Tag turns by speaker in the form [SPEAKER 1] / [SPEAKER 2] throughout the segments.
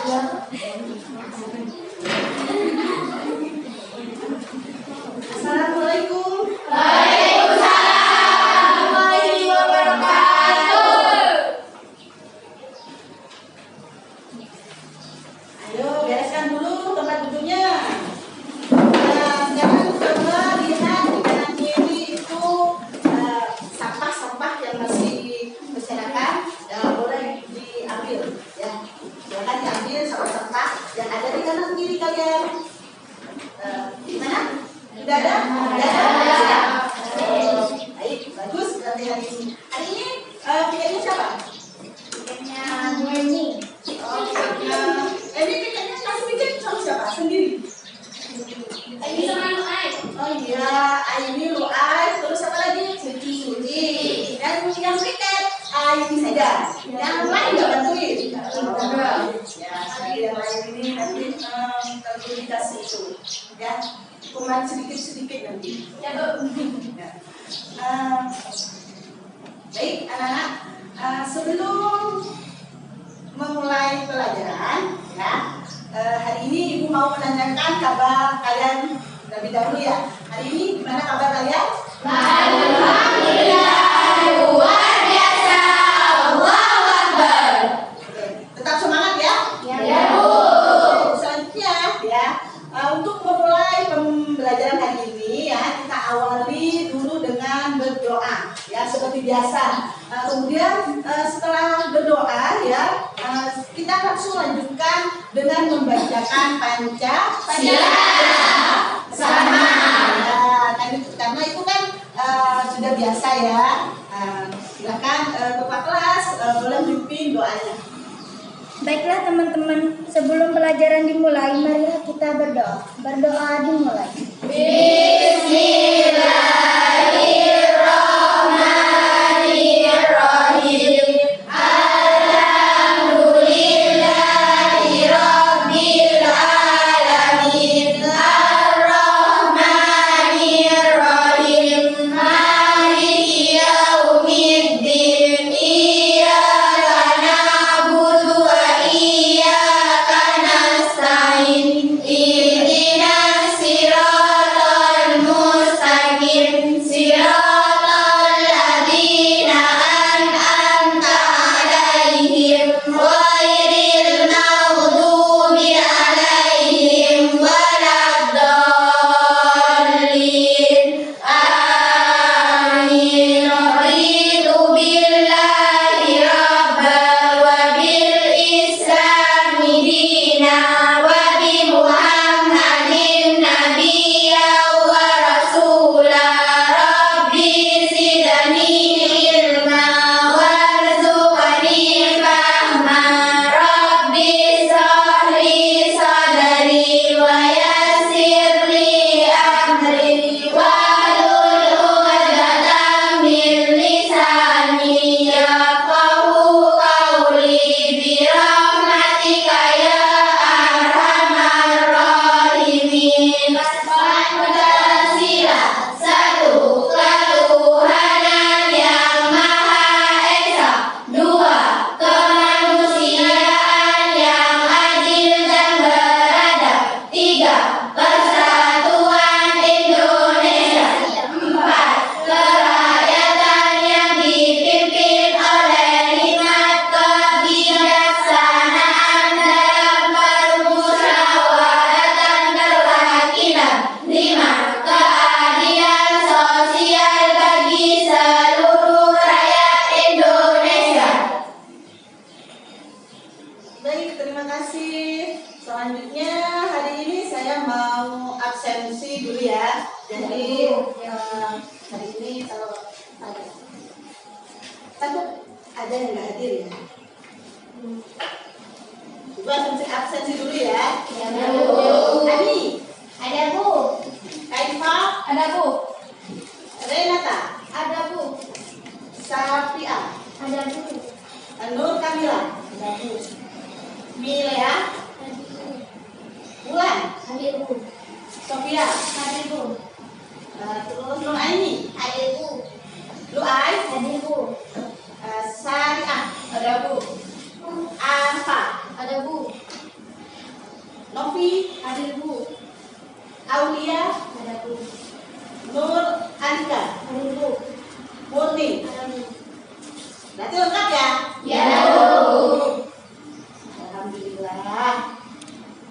[SPEAKER 1] Assalamualaikum.
[SPEAKER 2] Waalaikumsalam warahmatullahi wabarakatuh.
[SPEAKER 1] Ayo bereskan dulu tempat duduknya. Nah, sekarang coba lihat di kanan kiri itu sampah-sampah yang masih berserakan, boleh diambil ya. Silakan diambil sampah-sampah yang ada di kanan kiri kalian. Di mana? Tidak ada? Tidak ada. Baik, bagus. Berarti hari ini. Hari ini pikirnya siapa?
[SPEAKER 2] Pikirnya Neni.
[SPEAKER 1] Oh, pikirnya. Ini pikirnya kamu pikir sama siapa? Sendiri.
[SPEAKER 2] Ini sama Luai.
[SPEAKER 1] Oh iya, Aini, Luai, terus apa lagi? Suci. Dan yang pikir Aini saja. Yang lain nggak bantuin. Ya, nanti yang lain ini nanti kalau dikasih itu, ya, cuma sedikit nanti.
[SPEAKER 2] Ya, Bu.
[SPEAKER 1] Ya. Baik, anak-anak, sebelum memulai pelajaran, ya, hari ini Ibu mau menanyakan kabar kalian lebih dahulu ya. Hari ini gimana kabar kalian?
[SPEAKER 2] Alhamdulillah, luar biasa. Allahu Akbar.
[SPEAKER 1] Oke, tetap semangat ya.
[SPEAKER 2] Ya, Bu.
[SPEAKER 1] Selanjutnya ya, untuk memulai pembelajaran hari ini ya, kita awali dulu dengan berdoa ya seperti biasa. Kemudian setelah berdoa ya, kita langsung lanjutkan dengan membacakan Pancasila sama. Karena itu kan sudah biasa ya. Silakan Bapak kelas boleh memimpin doanya.
[SPEAKER 3] Baiklah teman-teman, sebelum pelajaran dimulai, marilah kita berdoa. Berdoa dimulai.
[SPEAKER 2] Bismillahirrahmanirrahim. Alhamdulillahirabbil alamin. Arrahmanirrahim. Maliki yaumiddin. Iyyaka na'budu wa iyyaka nasta'in. Ihdinas siratal mustaqim. Siratal ladzina an'amta 'alaihim ghairil maghdubi 'alaihim waladdallin. Amin. Raditu billahi rabban wa bil islami dinan wa bi Muhammadin nabiyyan wa rasulan. Rabbi zidni ilma warzuqni fahma. Rabbi shrah li sadri wa yassir li amri wahlul 'uqdatam min lisani yafqahu qawli bi rahmatika ya arhamar rahimin. Pancasila satu, ketuhanan yang maha esa. Dua, kemanusiaan yang adil dan beradab. Tiga, persatuan Indonesia. Empat, kerakyatan yang dipimpin oleh hikmat kebijaksanaan dalam permusyawaratan perwakilan. Lima, keadilan sosial bagi seluruh rakyat Indonesia.
[SPEAKER 1] Baik, terima kasih. Selanjutnya hari ini saya mau absensi dulu ya. Jadi hari ini kalau ada ada yang nggak hadir ya. Ibu absensi dulu ya.
[SPEAKER 2] Ya, Bu.
[SPEAKER 1] Ani,
[SPEAKER 2] Ada, Bu.
[SPEAKER 1] Kaifa,
[SPEAKER 2] Ada, Bu.
[SPEAKER 1] Renata,
[SPEAKER 2] Ada, Bu.
[SPEAKER 1] Safia,
[SPEAKER 2] Ada, Bu.
[SPEAKER 1] Nur Kamila, Milea, Bulan,
[SPEAKER 2] Ada, Bu.
[SPEAKER 1] Sofia,
[SPEAKER 2] Ada, Bu.
[SPEAKER 1] terus Nur Aini,
[SPEAKER 2] Ada, Bu.
[SPEAKER 1] Luai,
[SPEAKER 2] Ada, Bu.
[SPEAKER 1] Syariah, ada Bu, Alfa,
[SPEAKER 2] Ada, Bu.
[SPEAKER 1] Novi,
[SPEAKER 3] Hadir Bu.
[SPEAKER 1] Aulia,
[SPEAKER 3] Ada Bu.
[SPEAKER 1] Nur, Andika,
[SPEAKER 3] Hadir Bu.
[SPEAKER 1] Murni.
[SPEAKER 3] Ada Bu.
[SPEAKER 1] Berarti lengkap ya?
[SPEAKER 2] Ya, Bu.
[SPEAKER 1] Alhamdulillah.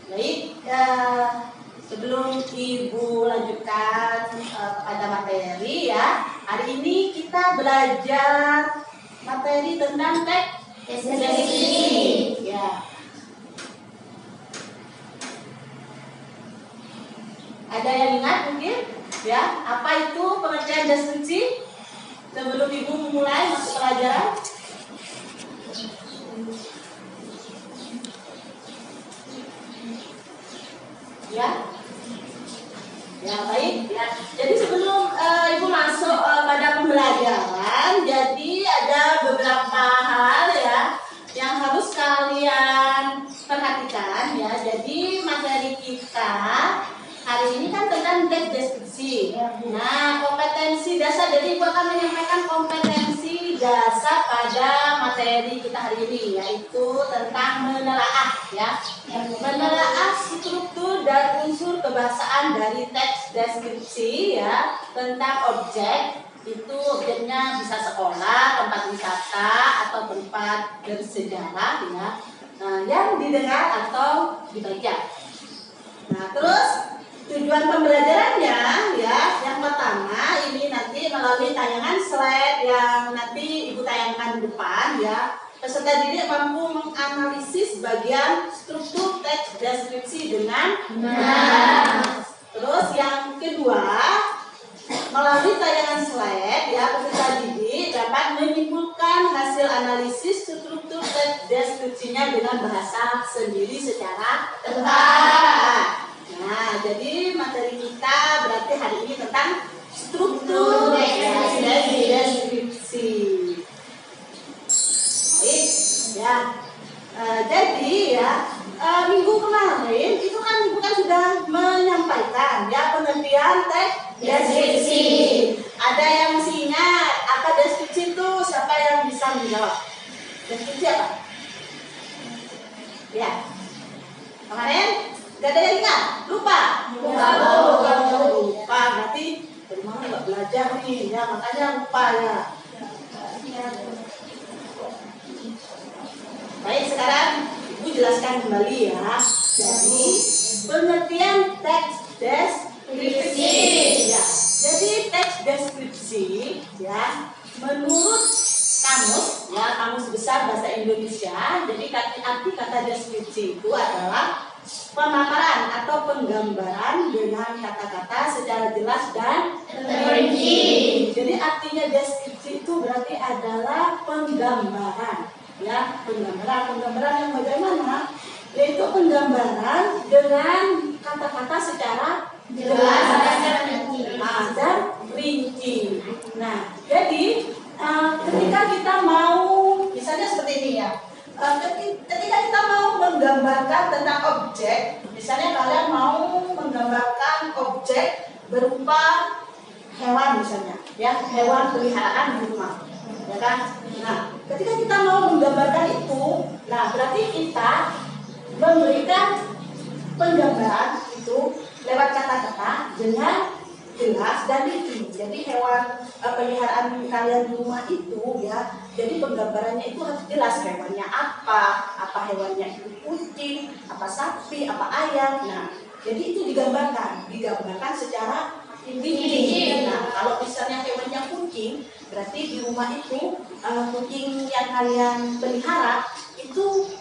[SPEAKER 1] Baik, sebelum Ibu lanjutkan pada materi ya, hari ini kita belajar materi tentang teks deskripsi. Ya. Ada yang ingat mungkin? Ya, apa itu pengertian deskripsi? Sebelum Ibu memulai masuk pelajaran. Ya, ya baik ya. Jadi sebelum Ibu masuk pada pembelajaran, jadi ada beberapa hal ya yang harus kalian perhatikan ya. Jadi materi kita hari ini kan tentang teks deskripsi. Nah, kompetensi dasar, jadi Ibu akan menyampaikan kompetensi dasar pada materi kita hari ini, yaitu tentang menelaah ya. Menelaah struktur dan unsur kebahasaan dari teks deskripsi ya, tentang objek. Itu objeknya bisa sekolah, tempat wisata, atau tempat bersejarah ya. Nah, yang didengar atau dibaca. Nah, terus tujuan pembelajarannya ya, yang pertama ini nanti melalui tayangan slide yang nanti Ibu tayangkan di depan ya. Peserta didik mampu menganalisis bagian struktur teks deskripsi dengan benar. Terus yang kedua, melalui tayangan slide ya, peserta didik dapat menyimpulkan hasil analisis struktur teks deskripsinya dengan bahasa sendiri secara tepat. Nah, jadi materi kita berarti hari ini tentang struktur deskripsi. Baik, ya. Jadi ya, minggu kemarin itu kan Ibu kan sudah menyampaikan ya pengertian teks deskripsi. Ada yang masih ingat apa deskripsi itu? Siapa yang bisa menjawab? Deskripsi apa? Ya. Kemarin gak ada yang ingat? Lupa? Lupa. Berarti dari mana nggak belajar nih? Ya makanya lupa ya. Baik, sekarang Ibu jelaskan kembali ya. Jadi pengertian teks deskripsi. Ya. Jadi teks deskripsi ya menurut kamus ya, kamus besar bahasa Indonesia. Jadi arti kata deskripsi itu adalah pemaparan atau penggambaran dengan kata-kata secara jelas dan
[SPEAKER 2] Terperinci.
[SPEAKER 1] Jadi artinya deskripsi itu berarti adalah penggambaran ya, penggambaran yang bagaimana? Yaitu penggambaran dengan kata-kata secara jelas dan rinci. Nah, jadi ketika kita mau, misalnya seperti ini ya, ketika kita mau menggambarkan tentang objek, misalnya kalian mau menggambarkan objek berupa hewan misalnya, ya hewan peliharaan di rumah, ya kan? Nah, ketika kita mau menggambarkan itu, nah berarti kita memberikan penggambaran itu lewat kata-kata dengan jelas dan rinci. Jadi hewan peliharaan kalian di rumah itu ya, jadi penggambarannya itu harus jelas, hewannya apa hewannya itu kucing, apa sapi, apa ayam. Nah, jadi itu digambarkan secara rinci. Nah, kalau misalnya hewannya kucing, berarti di rumah itu kucing yang kalian pelihara itu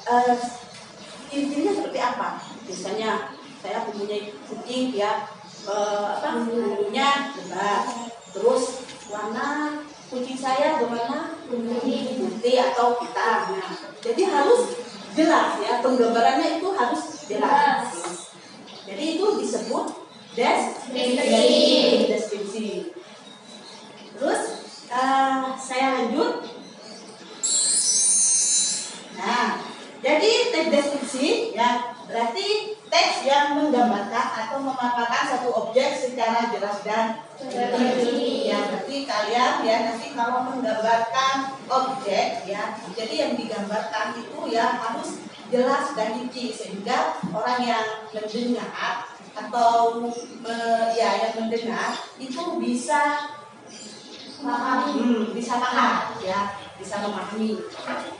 [SPEAKER 1] ciri-cirinya seperti apa? Misalnya saya mempunyai kucing ya, bulunya lebat, terus warna kucing saya berwarna putih atau hitam. Nah, jadi harus jelas ya, penggambarannya itu harus jelas. Jadi itu disebut deskripsi. Terus saya lanjut. Nah, jadi teks deskripsi ya berarti teks yang menggambarkan atau memaparkan satu objek secara jelas dan rinci. Ya, berarti kalian ya nanti kalau menggambarkan objek ya, jadi yang digambarkan itu ya harus jelas dan rinci sehingga orang yang mendengar atau yang mendengar itu bisa bisa paham ya, bisa memahami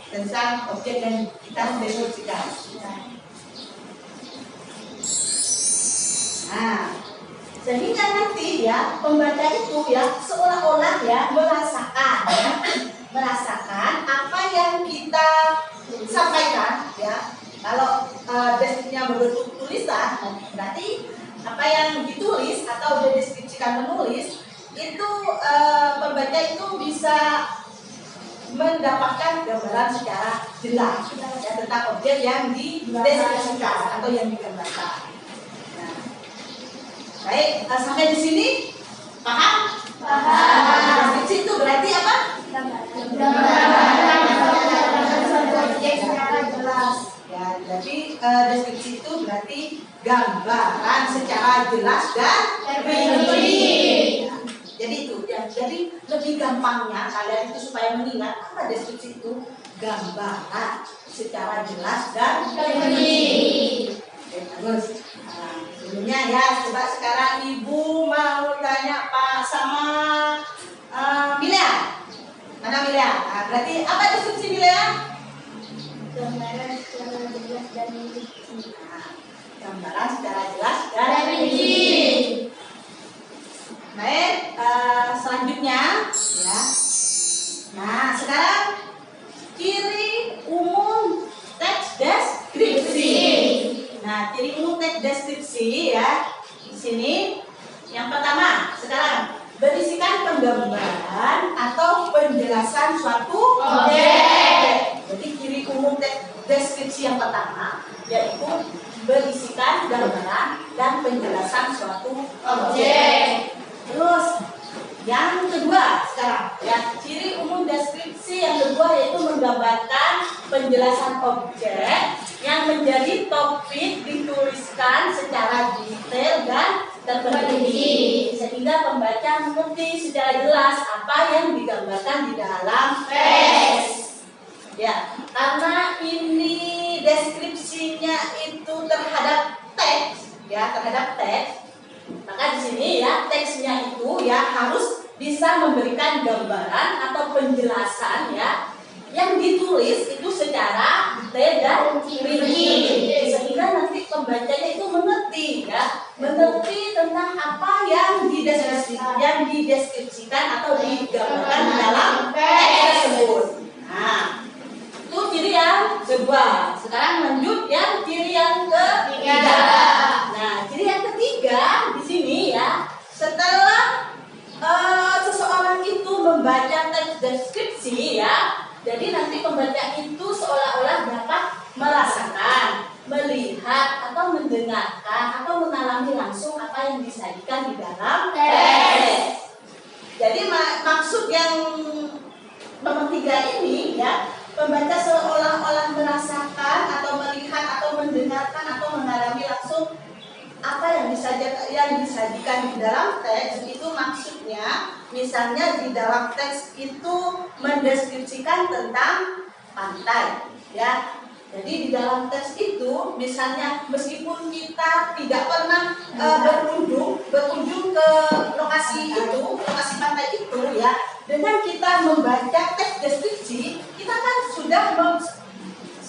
[SPEAKER 1] tentang objek yang kita deskripsikan. Nah, sehingga nanti ya pembaca itu ya seolah-olah ya merasakan apa yang kita sampaikan ya. Kalau deskripsinya berbentuk tulisan, berarti apa yang ditulis atau dideskripsikan menulis itu pembaca itu bisa mendapatkan gambaran secara jelas ya, tentang objek yang dideskripsikan atau yang digambarkan. Nah, baik, sampai di sini paham?
[SPEAKER 2] Paham.
[SPEAKER 1] Deskripsi itu berarti apa?
[SPEAKER 3] Objek secara jelas.
[SPEAKER 1] Ya, jadi deskripsi itu berarti gambaran secara jelas dan rinci. Jadi itu ya, jadi lebih gampangnya kalian itu supaya mengingat apa deskripsi itu, gambaran secara jelas dan rinci. Oke, bagus. Nah, sebelumnya ya, coba sekarang Ibu mau tanya Pak sama Milea. Mana Milea? Nah, berarti apa deskripsi Milea?
[SPEAKER 3] Gambaran secara jelas dan rinci.
[SPEAKER 1] Nah, gambaran secara jelas dan rinci. Baik, selanjutnya ya. Nah, sekarang ciri umum teks deskripsi. Nah, ciri umum teks deskripsi ya. Di sini yang pertama, sekarang berisikan penggambaran atau penjelasan suatu objek. Jadi ciri umum teks deskripsi yang pertama yaitu berisikan gambaran dan penjelasan suatu objek. Terus yang kedua sekarang ya, ciri umum deskripsi yang kedua yaitu menggambarkan penjelasan objek yang menjadi topik dituliskan secara detail dan terperinci sehingga pembaca mengerti secara jelas apa yang digambarkan di dalam teks. Ya, karena ini deskripsinya itu terhadap teks ya, maka di sini ya teksnya itu ya harus bisa memberikan gambaran atau penjelasan ya yang ditulis itu secara detail dan rinci sehingga nanti pembacanya itu mengerti tentang apa yang dideskripsikan atau digambarkan di dalam teks tersebut. Nah, itu ciri yang kedua. Sekarang lanjut yang ciri yang ketiga. Nah, ciri yang ketiga di sini ya, setelah seseorang itu membaca teks deskripsi ya, jadi nanti pembaca itu seolah-olah dapat merasakan, melihat atau mendengarkan atau mengalami langsung apa yang disajikan di dalam teks. Jadi maksud yang nomor 3 ini ya, pembaca seolah-olah merasakan atau melihat atau mendengarkan atau mengalami langsung apa yang disajikan di dalam teks itu. Maksudnya misalnya di dalam teks itu mendeskripsikan tentang pantai ya. Jadi di dalam teks itu misalnya meskipun kita tidak pernah berkunjung ke lokasi pantai itu ya, dengan kita membaca teks deskripsi kita kan sudah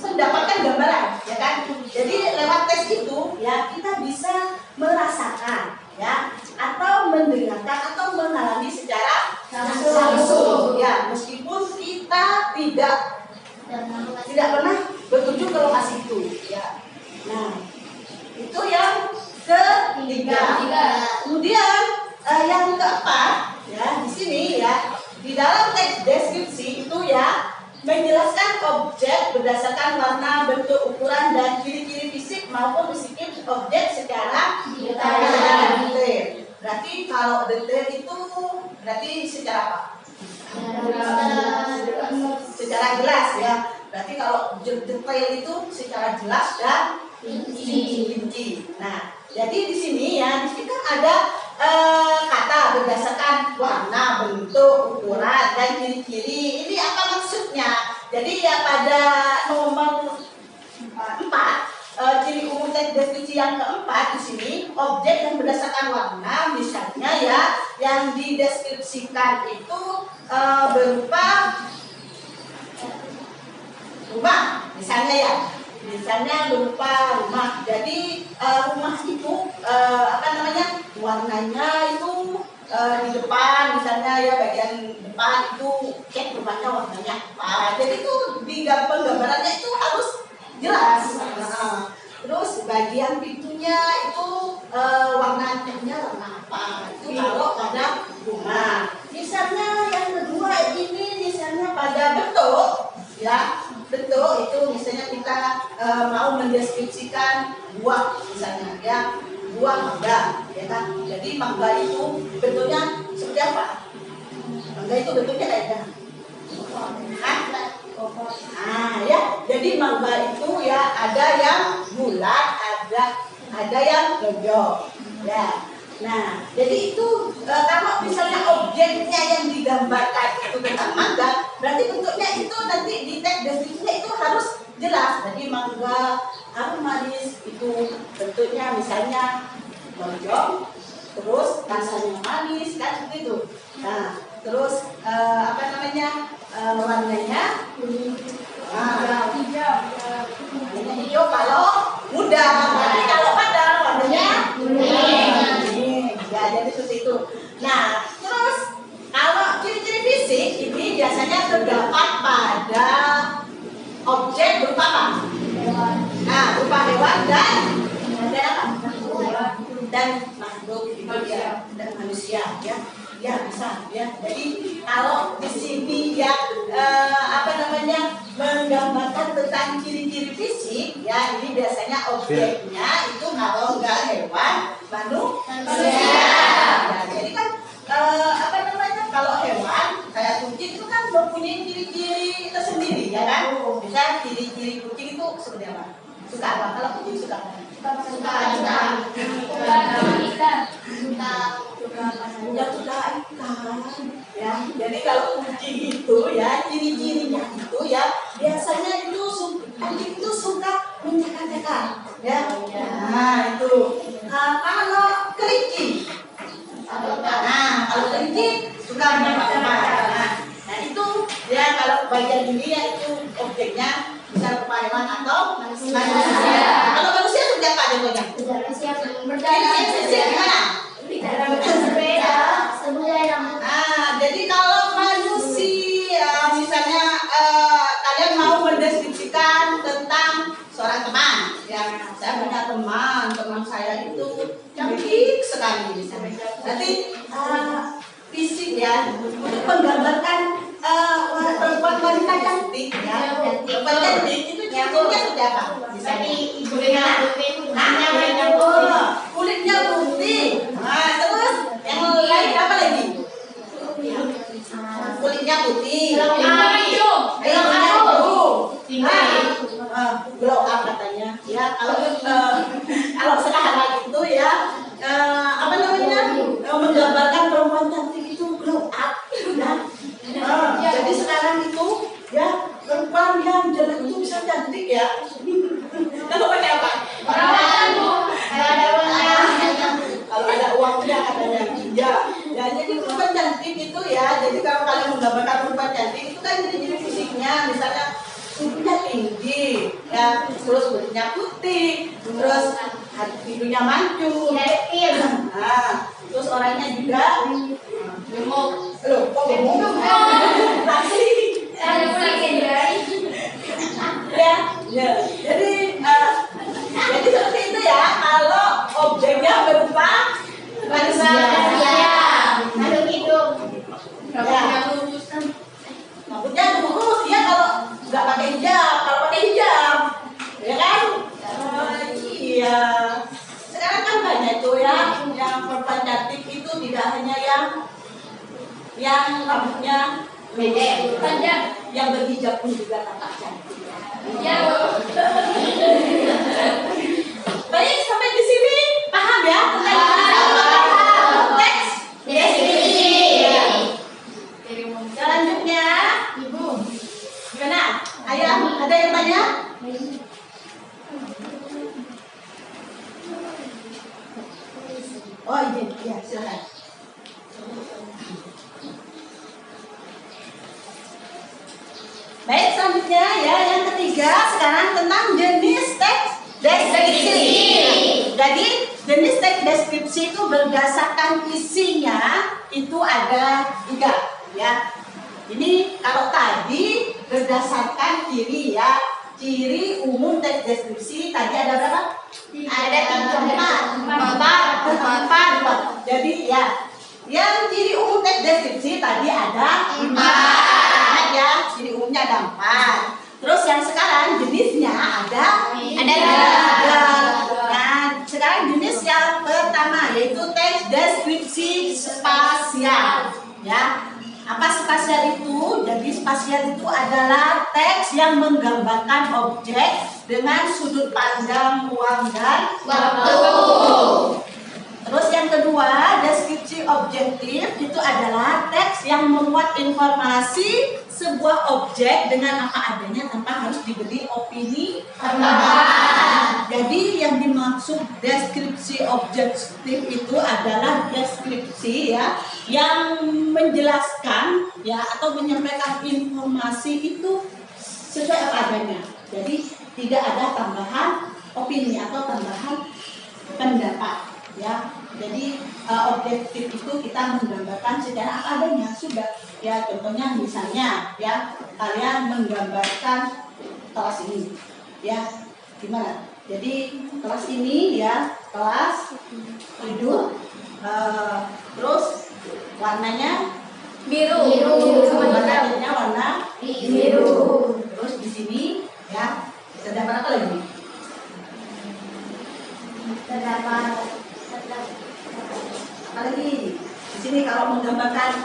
[SPEAKER 1] mendapatkan gambaran ya kan. Jadi lewat teks itu ya kita bisa merasakan ya atau mendengarkan atau mengalami secara langsung ya, meskipun kita tidak pernah berkunjung ke lokasi itu ya. Nah, itu yang ketiga. Kemudian yang keempat ya, di sini ya, di dalam teks deskripsi itu ya menjelaskan objek berdasarkan warna, bentuk, ukuran, dan ciri-ciri fisik maupun psikis objek secara detail. Berarti kalau detail itu berarti secara apa? Secara jelas ya. Berarti kalau detail itu secara jelas dan rinci. Nah, jadi di sini ya, di sini kan ada kata berdasarkan warna, bentuk, ukuran, dan ciri-ciri. Ini apa maksudnya? Jadi ya pada nomor 4 teks deskripsi yang keempat di sini objek yang berdasarkan warna, misalnya ya yang dideskripsikan itu berupa rumah, misalnya berupa rumah. Jadi rumah itu warnanya itu di depan, misalnya ya bagian depan itu cek rumahnya warnanya apa. Jadi itu di gambarannya itu harus jelas. Terus bagian pintunya itu warnanya warna apa. Itu kalau pada rumah. Misalnya yang kedua ini misalnya pada bentuk, ya bentuk itu misalnya kita mau mendeskripsikan buah misalnya ya. Buah mangga, ya kan? Jadi mangga itu bentuknya seperti apa? Mangga itu bentuknya kayak gimana? Ya. Jadi mangga itu ya ada yang bulat, ada yang gejol, ya. Nah, jadi itu kalau misalnya objeknya yang digambarkan itu tentang mangga, berarti bentuknya itu nanti di teks deskripsinya itu harus jelas. Jadi mangga harum manis itu bentuknya misalnya lonjong, terus rasanya manis kan seperti itu. Nah, terus warnanya hijau kalau muda, tapi kalau padang warnanya kuning. Ya, jadi seperti itu. Nah, terus kalau ciri-ciri fisik ini biasanya terdapat pada objek berupa apa? Nah, berupa hewan dan makhluk itu ya, dan manusia ya. Ya bisa ya. Jadi kalau di sini ya menggambarkan tentang ciri-ciri fisik ya, ini biasanya objeknya itu kalau enggak hewan, manusia. Ya, jadi kan kalau hewan kayak kucing itu kan mempunyai ciri-ciri tersendiri ya kan. Bisa ciri-ciri kucing itu seperti apa? Suka apa? Kalau kucing suka apa? Suka ikan. Ya, jadi kalau kucing itu ya ciri-cirinya itu ya biasanya itu anjing itu suka mencekak-cekak ya. Nah itu kalau kelinci suka mencekak-cekak. Nah itu ya kalau bagian ini ya itu objeknya bisa berupa hewan atau manusia. Kalau manusia seperti apa contohnya? Gimana? Jadi kalau manusia misalnya kalian mau mendeskripsikan tentang seorang teman ya, saya punya teman saya itu cantik sekali nanti fisik ya untuk menggambarkan perempuan wanita cantik ya, perempuan cantik itu cirinya seperti apa? Kulitnya putih. Nah, terus yang lain apa lagi? Kulitnya putih. Glow up katanya. Ya, kalau sekarang itu ya menggambarkan perempuan cantik itu glow up. Ya. Jadi sekarang itu ya perempuan yang jelek itu bisa cantik ya. Kalau pakai apa? Kalau ada uangnya katanya. Ya, jadi perempuan cantik itu ya. Jadi kalau kalian menggambarkan perempuan cantik itu kan jadi fisiknya, misalnya tubuhnya tinggi, ya, terus kulitnya putih, terus hidungnya mancung. Nah, terus orangnya juga gemuk. Loh, kok gemuk? Ya, jadi seperti itu ya. Kalau objeknya berupa manusia. Rambutnya lurus ya kalau nggak pakai hijab. Kalau pakai hijab, ya kan? Iya. Sekarang kan banyak tuh ya, yang perempuan cantik itu tidak hanya yang rambutnya pendek, yang berhijab pun juga tampak cantik. Baik, sampai di sini paham ya? Teks deskripsi. Selanjutnya, Ibu. Gimana? Ayah, ada yang tanya? Ya, silakan. Baik, selanjutnya ya yang ketiga sekarang tentang jenis teks deskripsi. Jadi jenis teks deskripsi itu berdasarkan isinya itu ada 3 ya. Ini kalau tadi berdasarkan ciri ya, ciri umum teks deskripsi tadi ada berapa?
[SPEAKER 2] Ada
[SPEAKER 1] 4. Jadi ya, yang ciri umum teks deskripsi tadi ada 4 ya, ciri umumnya ada 4. Terus yang sekarang jenisnya ada 3. Nah, sekarang jenis yang pertama yaitu teks deskripsi spasial ya. Apa spasial itu? Jadi spasial itu adalah teks yang menggambarkan objek dengan sudut pandang ruang dan waktu. Terus yang kedua, deskripsi objektif itu adalah teks yang memuat informasi sebuah objek dengan apa adanya tanpa harus diberi opini tambahan. Jadi yang dimaksud deskripsi objektif itu adalah deskripsi ya yang menjelaskan ya atau menyampaikan informasi itu sesuai apa adanya. Jadi tidak ada tambahan opini atau tambahan pendapat. Ya, jadi objektif itu kita menggambarkan secara apa adanya sudah. Ya, contohnya misalnya ya kalian menggambarkan kelas ini, ya gimana? Jadi kelas ini ya kelas 7, terus warnanya
[SPEAKER 2] biru.
[SPEAKER 1] warnanya warna biru. Terus di sini ya terdapat apa lagi?
[SPEAKER 3] Terdapat
[SPEAKER 1] Apalagi di sini kalau menggambarkan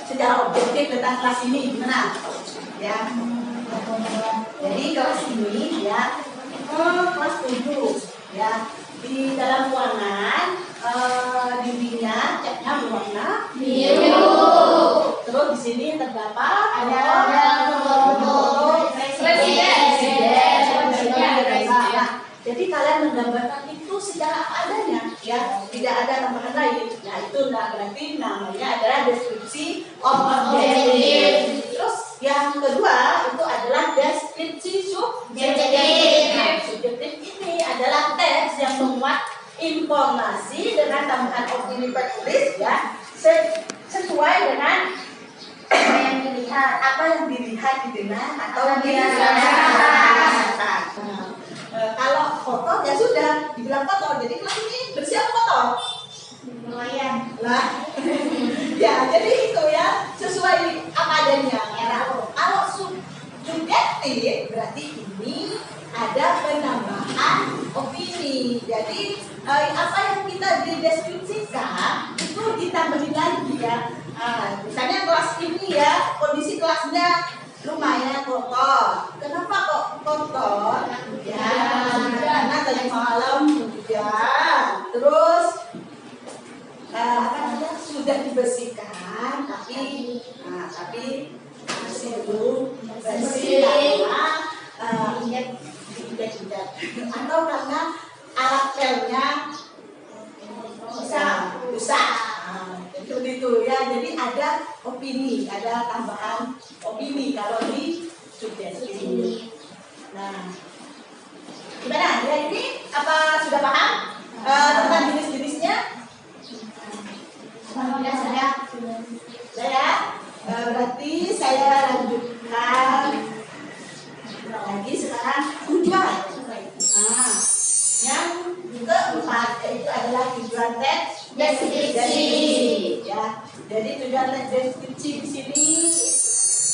[SPEAKER 1] secara objektif tentang kelas ini gimana? Ya. Jadi kelas ini ya kelas 7 ya di dalam ruangan dindingnya catnya berwarna
[SPEAKER 2] Biru.
[SPEAKER 1] Terus di sini terdapat
[SPEAKER 2] Ada
[SPEAKER 1] foto
[SPEAKER 2] presiden.
[SPEAKER 1] Nah, jadi kalian menggambarkan itu secara apa adanya ya, tidak ada tambahan lain. Nah itu berarti namanya adalah deskripsi objektif. Terus yang kedua itu adalah deskripsi subjektif. Nah, subjektif ini adalah teks yang memuat informasi dengan tambahan opini penulis ya sesuai dengan apa yang dilihat, didengar atau dirasakan. Kalau foto ya sudah dibilang foto, jadi kelas ini bersiap foto.
[SPEAKER 3] lumayan.
[SPEAKER 1] Lah, ya jadi itu ya sesuai apa adanya. Nah, kalau subjektif berarti ini ada penambahan opini. Jadi apa yang kita dideskripsikan itu ditambahin lagi ya. Misalnya kelas ini ya kondisi kelasnya lumayan kotor. Kenapa kok kotor? Ya, karena tadi malam hujan. Terus sudah dibersihkan, tapi masih belum bersih karena diinjak-injak atau karena alat pelnya rusak. Itu ya, jadi ada opini, ada tambahan opini kalau di subjektif. Nah, gimana ya ini? Apa sudah paham tentang jenis-jenisnya? Saya berarti saya lanjutkan lagi sekarang tujuan. Nah, yang keempat yaitu adalah tujuan teks deskripsi. Ya, jadi tujuan teks deskripsi di sini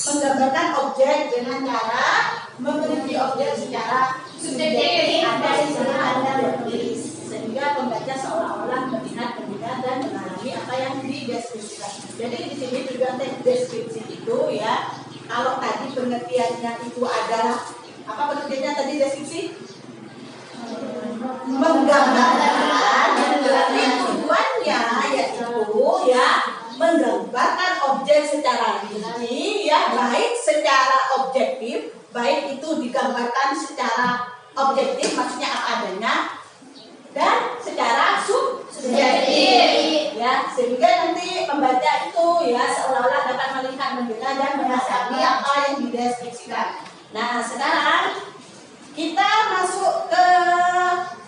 [SPEAKER 1] menggambarkan objek dengan cara memiliki objek secara subjektif ada bertulis sehingga pembaca seolah-olah melihat, mendengar dan mengalami apa yang dideskripsikan. Jadi di sini tujuan teks deskripsi itu ya, kalau tadi pengertiannya itu adalah apa pengertiannya tadi deskripsi? Menggambarkan, berarti tujuannya yaitu ya menggambarkan objek secara rinci ya, baik secara objektif, baik itu digambarkan secara objektif maksudnya apa adanya dan secara subjektif ya. sehingga nanti pembaca itu ya seolah-olah dapat melihat, mendengar dan mengasami apa yang dideskripsikan. Nah, sekarang kita masuk ke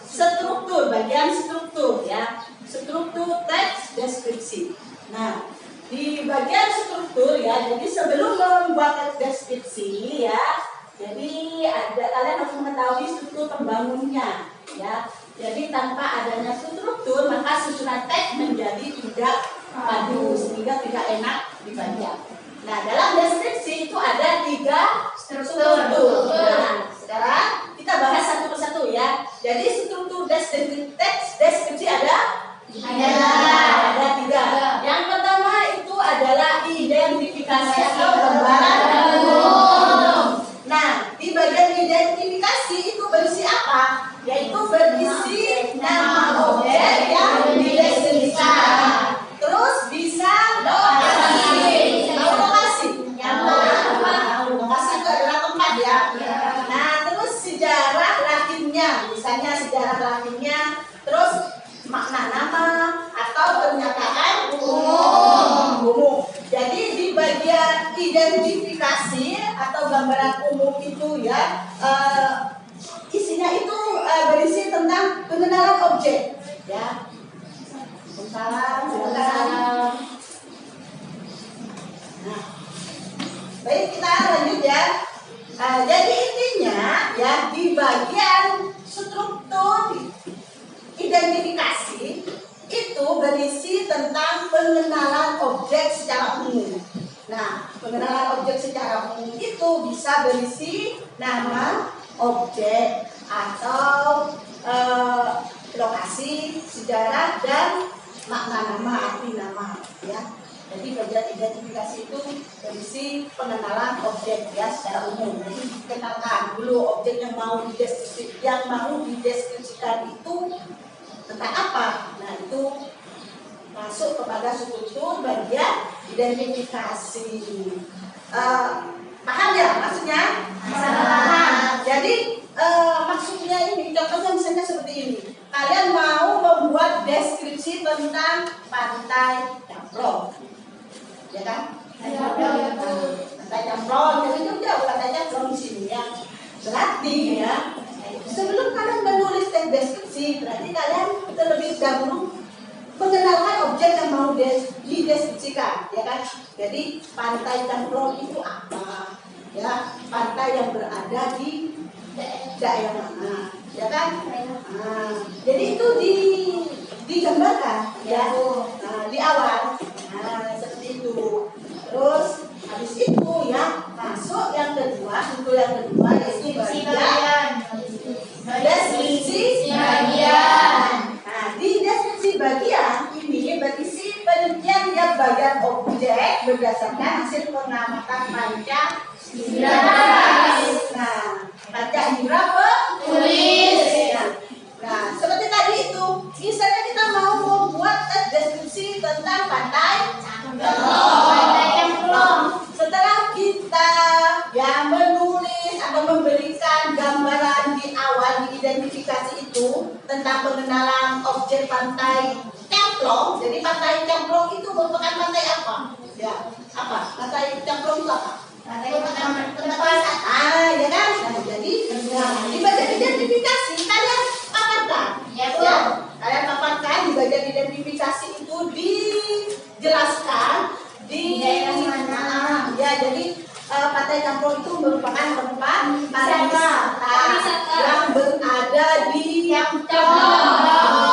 [SPEAKER 1] struktur, bagian struktur ya, struktur teks deskripsi. Nah, di bagian struktur ya, jadi sebelum membuat deskripsi ya, jadi kalian harus mengetahui struktur pembangunnya ya. Jadi tanpa adanya struktur maka susunan teks menjadi tidak padu sehingga tidak enak dibaca. Nah, dalam deskripsi itu ada 3 struktur. Nah, sekarang kita bahas satu persatu ya. Jadi struktur teks deskripsi ada 3. Yang pertama itu adalah identifikasi atau gambaran umum. Nah, di bagian identifikasi itu berisi apa? Yaitu berisi nama objek yang dideskripsikan. Terus bisa lokasi. Tahu lokasi? Lokasi itu adalah tempat ya. Nah, terus sejarah lahirnya, misalnya sejarah lahirnya. Terus makna nama atau pernyataan umum. Jadi di bagian identifikasi atau gambaran umum itu ya, isinya itu berisi tentang pengenalan objek ya. Silakan. Nah, baik, kita lanjut ya. Jadi intinya ya, di bagian struktur identifikasi itu berisi tentang pengenalan objek secara umum. Nah, pengenalan objek secara umum itu bisa berisi nama objek atau lokasi, sejarah, dan makna nama, arti nama ya. Jadi bagian identifikasi itu berisi pengenalan objek ya secara umum. Jadi dikenalkan dulu objek yang mau dideskripsikan itu tentang apa. Nah, itu masuk kepada struktur bagian identifikasi. Paham ya maksudnya? Nah, jadi maksudnya ini, contohnya misalnya seperti ini. Kalian mau membuat deskripsi tentang pantai Camplong, ya kan? Pantai Camplong, jadi jauh pantai Camplong di sini ya. Berarti ya, sebelum kalian menulis teks deskripsi, berarti kalian terlebih dahulu mengenalkan objek yang mau dideskripsikan, ya kan? Jadi pantai Camplong itu apa? Ya, pantai yang berada di daerah mana, ya kan? Nah, jadi itu digambarkan, ya, di awal. Nah, seperti itu. Terus habis itu ya masuk yang kedua, struktur yang kedua yaitu bagian deskripsi bagian. Nah, di deskripsi bagian ini berisi penelitian tiap bagian objek berdasarkan hasil pengamatan panca indera. Nah, panca indera penulis. Nah, seperti tadi itu, misalnya kita mau membuat deskripsi tentang pantai Camplong. Setelah kita ya menulis atau memberikan gambaran di awal di identifikasi itu tentang pengenalan objek pantai Camplong. Jadi pantai Camplong itu merupakan pantai apa? Ya, apa? Pantai Camplong itu apa? Tempat ya kan? Nah, jadi di bagian identifikasi kalian paparkan. Ya, kalian paparkan di bagian identifikasi itu dijelaskan di daerah mana. Ya, jadi pantai Camplong itu merupakan tempat pariwisata yang berada di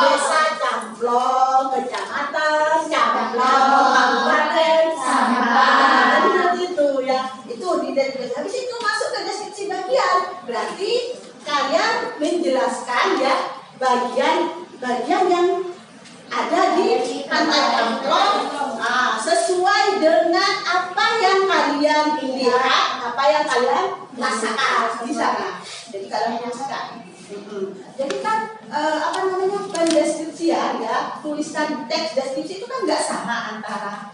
[SPEAKER 1] desa Camplong, kecamatan Camplong, kabupaten Sampang. Itu ya, itu di deskripsi. Habis itu masuk ke deskripsi bagian. Berarti kalian menjelaskan ya bagian yang ada di pantai Camplong sesuai dengan apa yang kalian lihat, apa yang kalian rasakan di sana. Jadi kalian rasakan. Jadi kan pendeskripsian ya, tulisan teks deskripsi itu kan nggak sama antara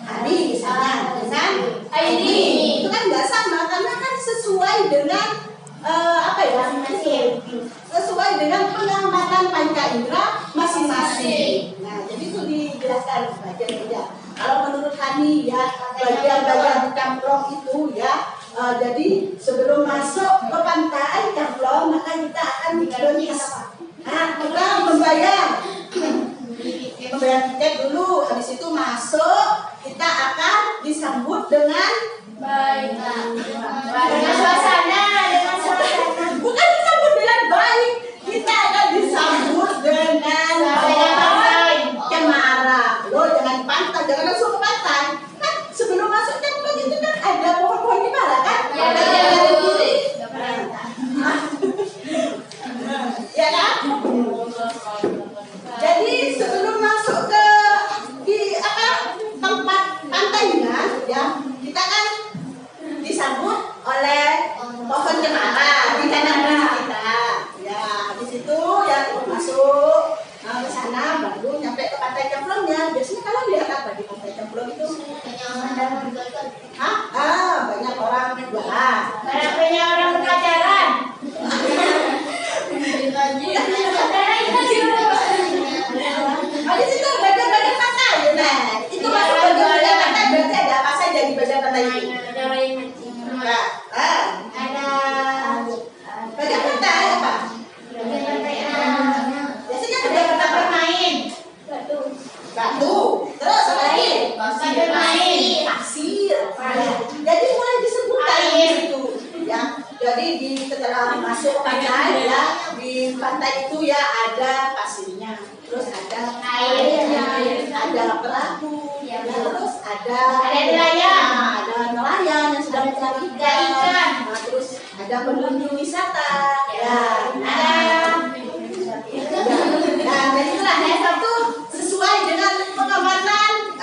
[SPEAKER 1] Adi misalnya dengan Aini. Itu kan nggak sama karena kan sesuai dengan sesuai dengan pengamatan panca indera masing-masing. Nah, jadi itu dijelaskan bagian kerja. Kalau menurut kami ya bagian-bagian camplong itu ya jadi sebelum masuk ke pantai camplong maka kita akan kita membayar tiket dulu. Habis itu masuk kita akan disambut dengan
[SPEAKER 2] Baik.
[SPEAKER 1] dengan suasana. Bukan disambut dengan baik, kita akan disambut dengan cemara. Lo jangan pantai, jangan langsung ke pantai. Kan sebelum masuk camplong itu kan ada pohon-pohon cemara kan?
[SPEAKER 2] Ya,
[SPEAKER 1] Ada
[SPEAKER 2] betul.
[SPEAKER 1] yang ada kiri. Ya kan? Jadi sebelum masuk ke tempat pantainya ya kita kan disambut oleh pohon cemara di kanan kiri kita. Ya habis itu ya masuk ke sana baru nyampe ke pantai camplongnya. Biasanya kalau lihat apa di pantai camplong itu? Banyak orang jualan.
[SPEAKER 2] Harapannya orang pacaran.
[SPEAKER 1] Habis itu bagian-bagian pantai. Nah, itu masuk bagian-bagian pantai berarti ada apa saja di bagian pantai itu? Nah,
[SPEAKER 2] Ada
[SPEAKER 1] bagian pantai apa? Biasanya bagian pantai bermain. Batu. Terus apa lagi?
[SPEAKER 2] Pasir main.
[SPEAKER 1] Pasir. Jadi mulai disebutkan di situ. Ya. Jadi setelah masuk pantai ya di pantai itu ya ada pasirnya, terus ada airnya, ada perahu, ya, terus ada nelayan yang sedang mencari ikan, nah, terus ada pengunjung wisata, ya, nah itulah yang satu sesuai dengan pengamatan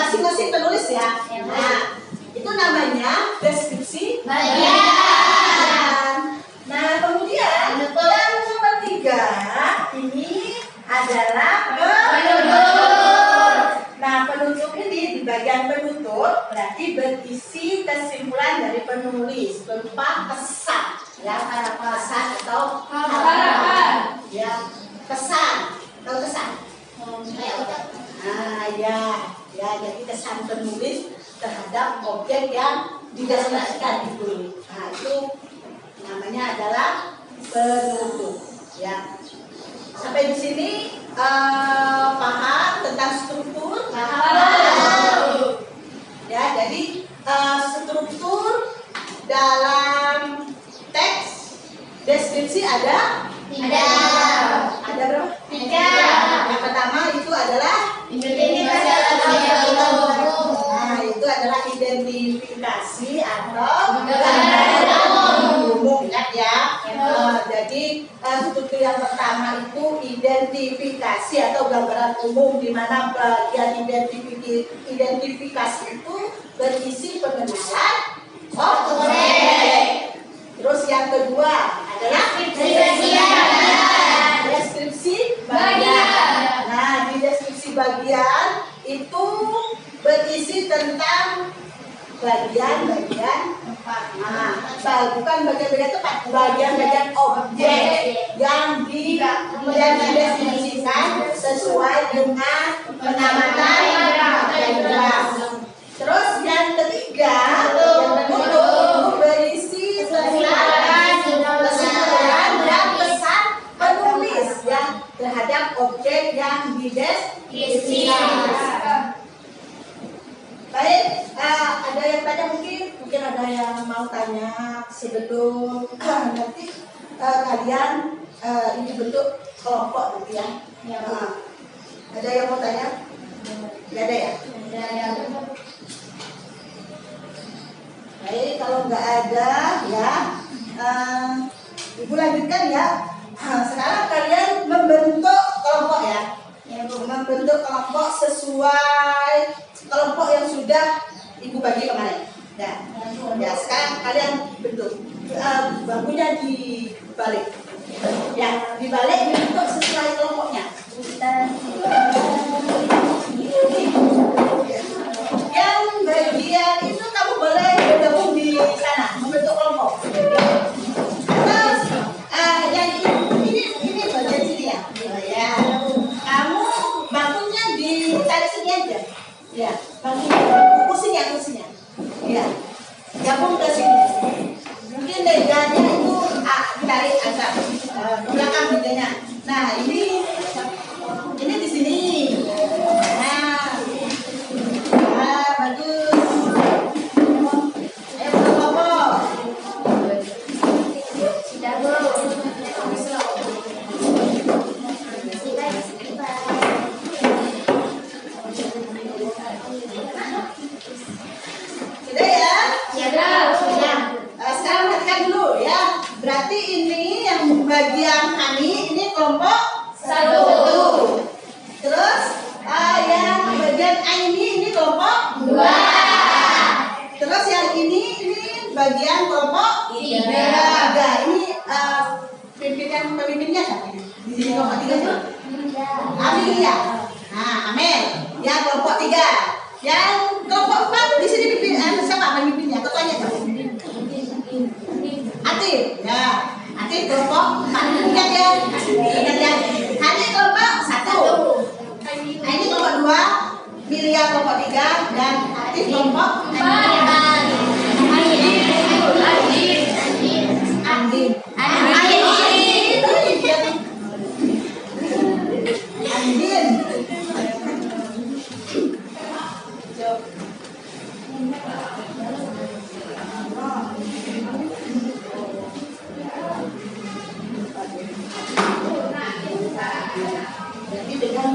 [SPEAKER 1] masing-masing penulis ya. Nah itu namanya deskripsi bagian. Nah, kemudian yang nomor 3 ini adalah penutur. Nah, penutur ini di bagian penutur berarti berisi kesimpulan dari penulis berupa pesan, ya, pesan atau harapan, ya, pesan atau kesan. Nah, ya, jadi kesan penulis terhadap objek yang dideskripsikan itu. Nah, itu namanya adalah penutur. Ya, sampai di sini paham tentang struktur? Ya, jadi struktur dalam teks deskripsi ada berapa? 3. Yang pertama itu adalah itu adalah identifikasi atau gambaran umum ya. Jadi struktur yang pertama itu identifikasi atau gambaran umum, di mana bagian identifikasi itu berisi pengenalan objek. Terus yang kedua adalah deskripsi bagian. Nah, di deskripsi bagian itu berisi tentang bagian-bagian bukan bagian-bagian tempat, bagian-bagian objek yang dideskripsikan sesuai dengan penamatan diagram. Terus yang ketiga, itu berisi tentang kesimpulan dan pesan penulis ya terhadap objek yang dideskripsikan. Baik, ada yang tanya mungkin ada yang mau tanya sebelum nanti kalian ini bentuk kelompok gitu ya. Ada yang mau tanya? Tidak ada ya? Baik, kalau nggak ada ya, Ibu lanjutkan ya. Sekarang kalian membentuk kelompok ya. Membentuk kelompok sesuai kelompok yang sudah Ibu bagi kemarin. Ya, sekarang kalian bentuk bangkunya dibalik. Ya, dibalik dibentuk sesuai kelompoknya. Yang bagian itu kamu boleh bergabung di sana membentuk kelompok. Terus yang ini bagian sini ya. Ya. Kamu bangkunya di aja. Ya, kursinya. Ya, gabung ke sini. Mungkin mejanya itu ditarik agak ke belakang mejanya. Nah, ini di sini. Nah, bagus. Ayo kelompok.
[SPEAKER 3] Sudah, Bu.
[SPEAKER 1] Sudah ya?
[SPEAKER 3] Sudah.
[SPEAKER 1] Sekarang perhatikan dulu ya. Berarti ini yang bagian kami ini kelompok 1. Terus yang bagian A ini kelompok 2. Terus yang ini bagian kelompok 3. Ini pemimpinnya siapa ini? Di sini kelompok 3 tuh. Amin ya. Nah, Amin. Ya kelompok 3. Yang kelompok 4 di sini siapa pemimpinnya? Ketuanya siapa? Atif. Ya. Atif kelompok 4. Ingat ya. Hani kelompok 1. Nah, ini kelompok 2. Milia kelompok 3 dan Atif kelompok 4. Andin. Jadi dengan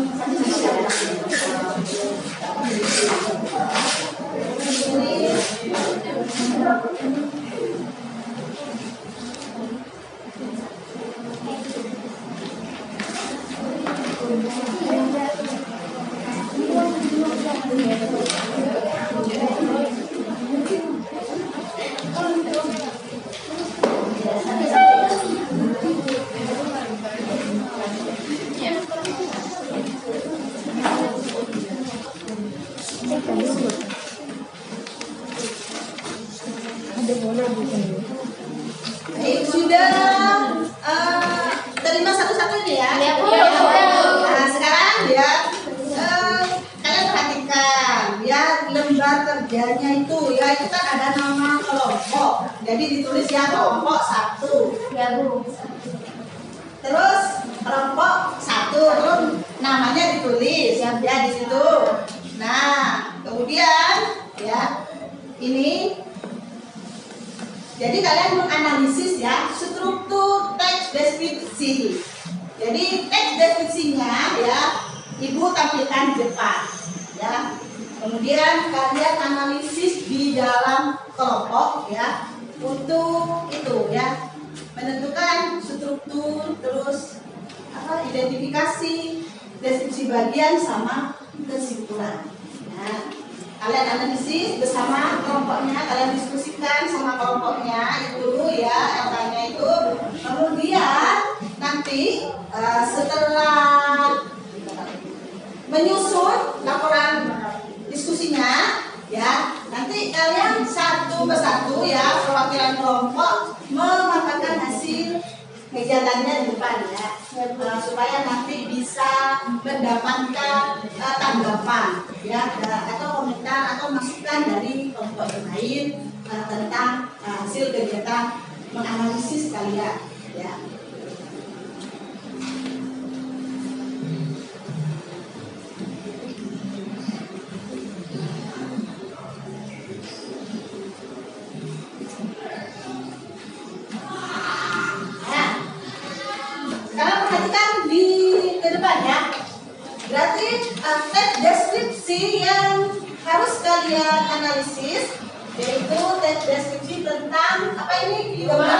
[SPEAKER 1] sudah terima satu-satu ini ya.
[SPEAKER 3] Ya, Bu.
[SPEAKER 1] Nah, sekarang ya kalian perhatikan ya lembar kerjanya itu kan ada nama kelompok. Jadi ditulis ya kelompok 1.
[SPEAKER 3] Ya, Bu.
[SPEAKER 1] Terus kelompok 1 terus namanya ditulis ya di situ. Nah, kemudian ya ini jadi kalian menganalisis ya struktur teks deskripsi. Jadi teks deskripsinya ya Ibu tampilkan di depan ya. Kemudian kalian analisis di dalam kelompok ya untuk itu ya menentukan struktur terus identifikasi deskripsi bagian sama kesimpulan. Nah, kalian analisis bersama kelompoknya, kalian diskusikan sama kelompoknya itu ya LK-nya itu. Kemudian nanti setelah menyusun laporan diskusinya ya, nanti kalian satu persatu ya perwakilan kelompok memaparkan hasil kegiatannya di depan ya, supaya nanti bisa mendapatkan tanggapan ya atau komentar atau masukan dari kelompok yang lain tentang hasil kegiatan menganalisis kalian ya. Sekarang perhatikan di ke depan ya. Berarti teks deskripsi yang harus kalian analisis yaitu teks deskripsi tentang apa ini? Rumah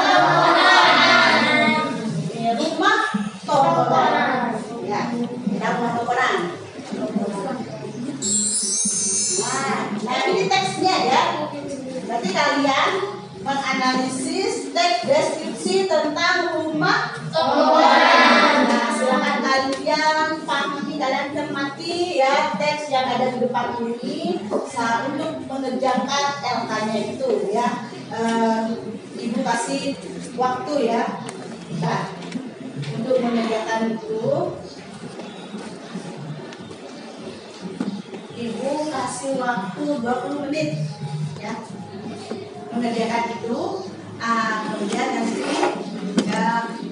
[SPEAKER 1] tongkonan. Ya, rumah tongkonan. Nah, ini teksnya ya. Berarti kalian menganalisis teks deskripsi tentang rumah tongkonan. Nah, silakan kalian pahami, kalian cermati ya teks yang ada di depan ini untuk mengerjakan LK-nya itu ya. Ibu kasih waktu ya untuk mengerjakan itu. dikasih waktu 20 menit ya mengerjakan itu. Kemudian nanti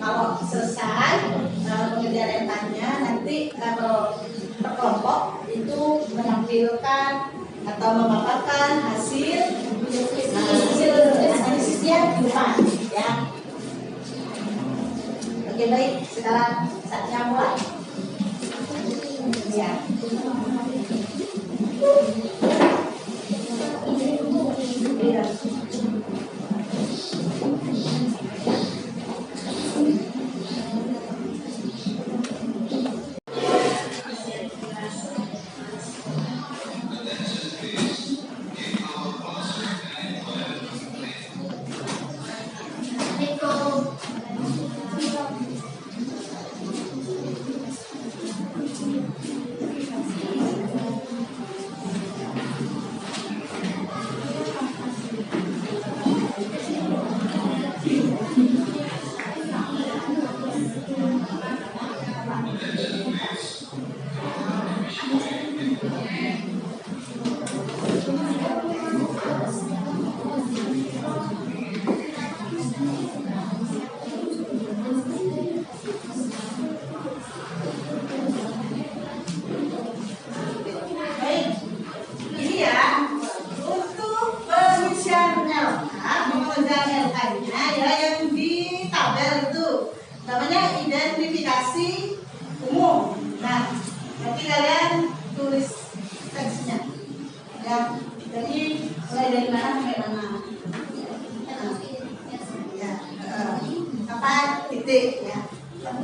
[SPEAKER 1] kalau selesai pengerjaan MK-nya nanti kalau per kelompok itu menampilkan atau memaparkan hasil analisisnya di depan ya. Oke, baik, sekarang saatnya mulai ya. Iya. Identifikasi umum. Nah, nanti kalian tulis teksnya. Ya, jadi mulai dari mana sampai mana? Ya, apa titik ya.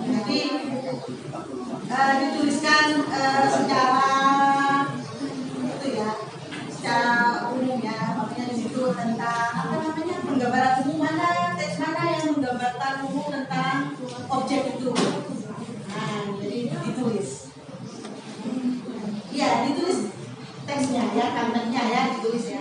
[SPEAKER 1] Jadi dituliskan secara itu ya, secara umum ya. Makanya di situ tentang apa namanya penggambaran umum mana, teks mana yang menggambarkan umum tentang objek itu. Nah, jadi ditulis. Iya, ditulis teksnya ya, kalimatnya ya, ditulis ya.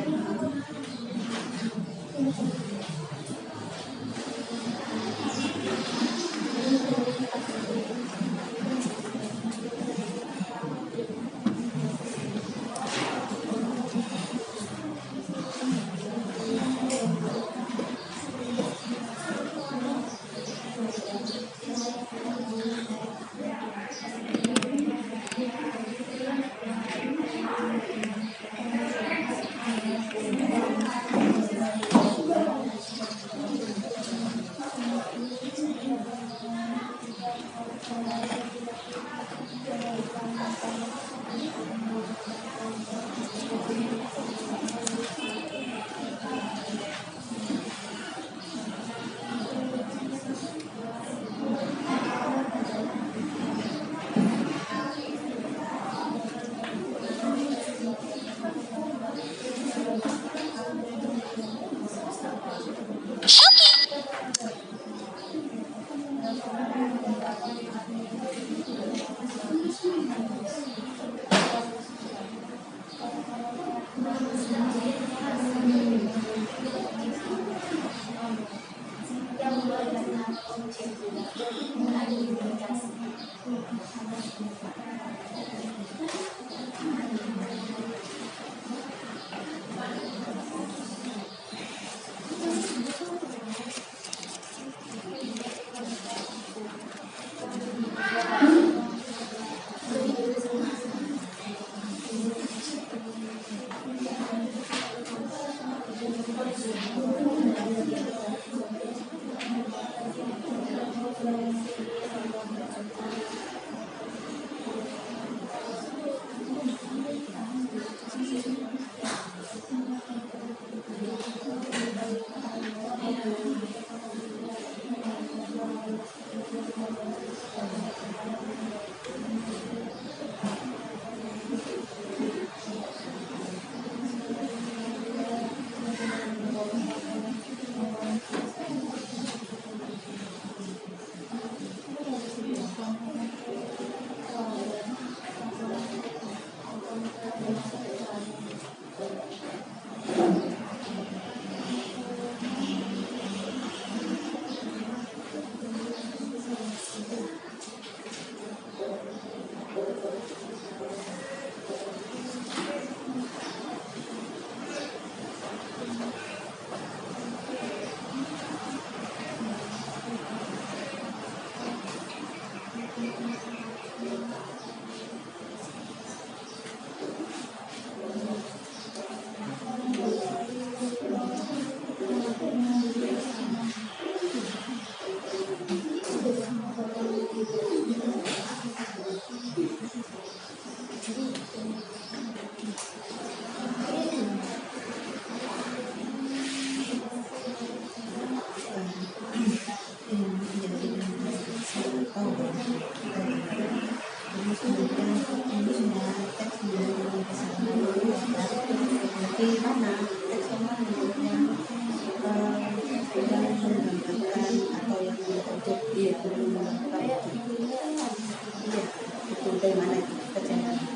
[SPEAKER 1] Dari mana itu? Kecemasan.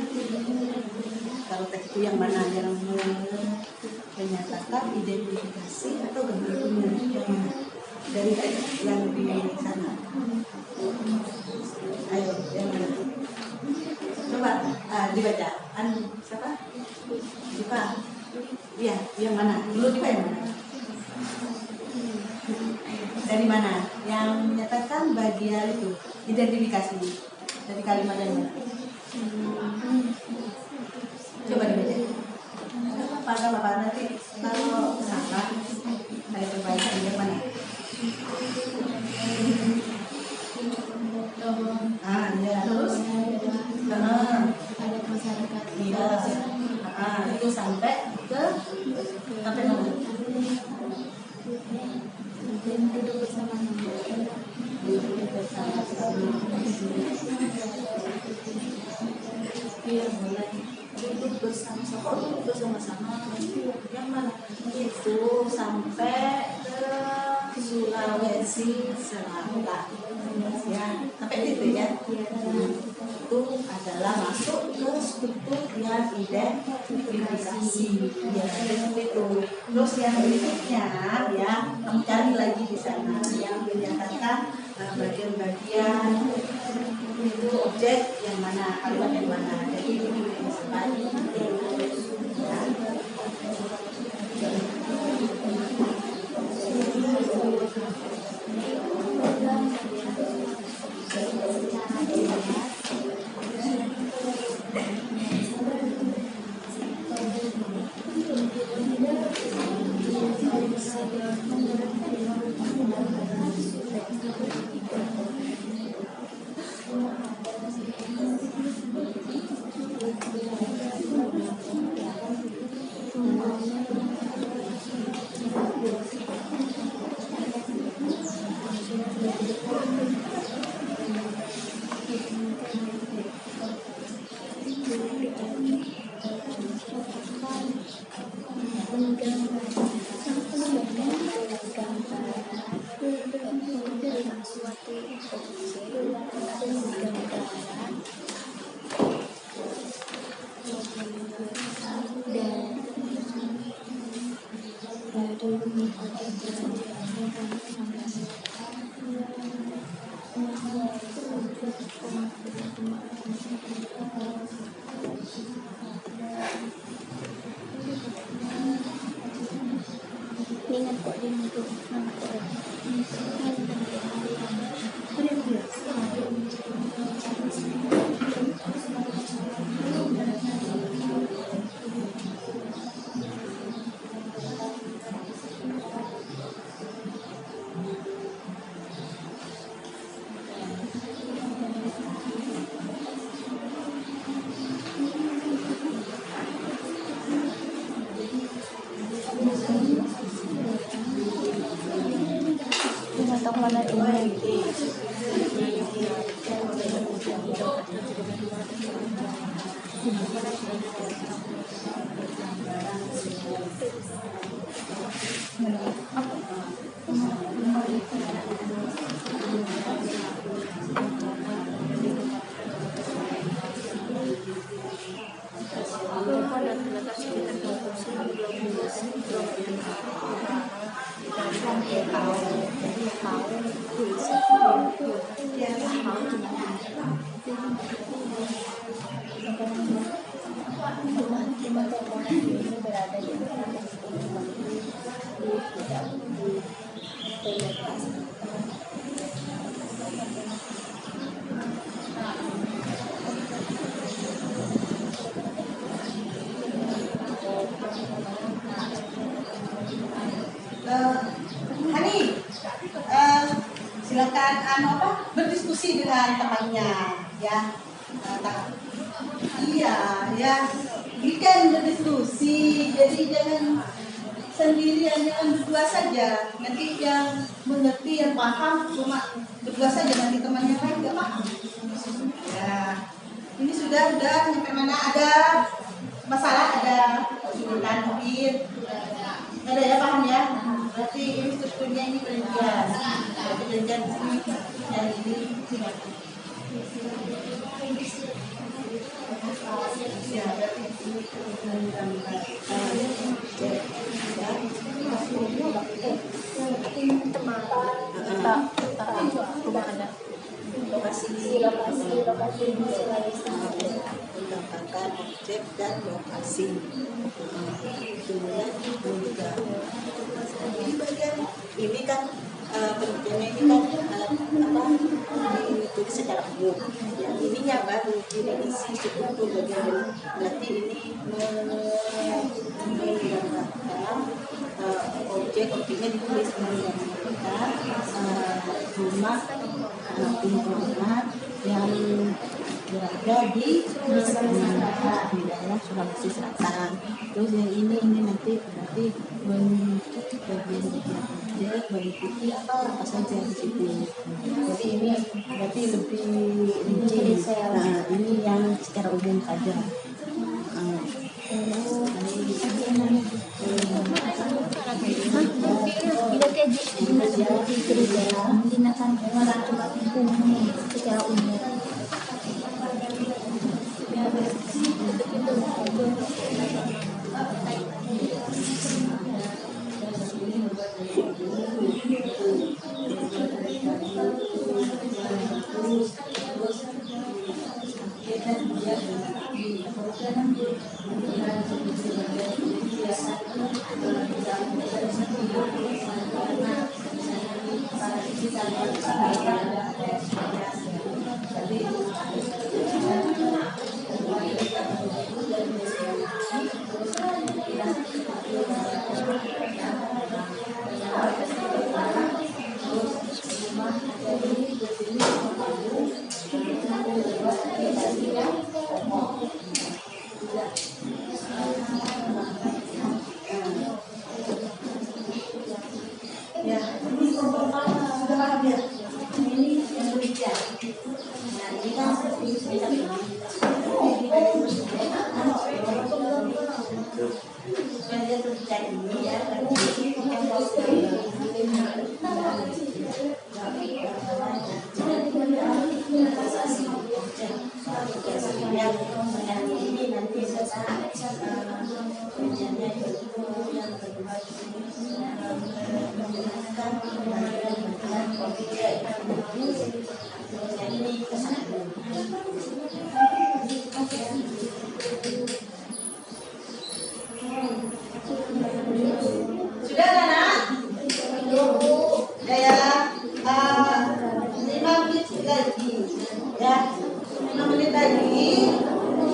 [SPEAKER 1] Kalau teks itu yang mana yang menyatakan identifikasi atau gambar benar dari teks yang di sana. Ayo, yang mana? Coba dibaca. Siapa? Diva. Iya, yang mana? Dulu Diva yang mana? Dari mana? Yang menyatakan bagian itu identifikasi dari kalimat yang mana? Coba dibaca. Apa nanti kalau salah ada perbaikan yang mana? Ya terus.
[SPEAKER 3] Ada masyarakat.
[SPEAKER 1] Iya. Itu sampai mana?
[SPEAKER 3] Duduk bersama.
[SPEAKER 1] Iya, mulai duduk bersama-sama. Yang mana? Itu sampai ke Sulawesi Selatan. Ya, sampai itu ya. Itu adalah masuk ke struktur yang identifikasi. Ya, seperti itu. Terus yang berikutnya ya, kamu cari lagi di sana yang menyatakan bagian-bagian itu objek yang mana, kalimat yang mana. Jadi ini misalkan ya.
[SPEAKER 3] Ingat kok dia untuk mana ini.
[SPEAKER 1] Hani, silakan berdiskusi dengan temannya ya. Iya ya, bikin berdiskusi, jadi jangan sendirian, jangan berdua saja. Nanti yang mengerti, yang paham cuma berdua saja, nanti temannya lain nggak paham. Ya, ini sudah sampai mana? Ada masalah, ada kesulitan mungkin. Ada ya, paham ya? Berarti ini strukturnya ini perincian. Berarti perincian ini dan ini. lokasi menggambarkan objek dan lokasi. Kemudian juga di bagian ini kan pengertiannya ini kan ditulis secara umum. Yang ininya baru ini isi struktur bagian, berarti ini menggambarkan objeknya ditulis menggambarkan rumah lingkungan yang berada di daerah Sulawesi Selatan. Terus yang ini nanti berarti bagian objek meliputi apa saja di situ. Jadi ini berarti lebih rinci. Nah, ini yang secara umum saja.
[SPEAKER 3] Secara umum.
[SPEAKER 1] Sudah anak? Ya, 5 menit lagi, ya, 5 menit lagi.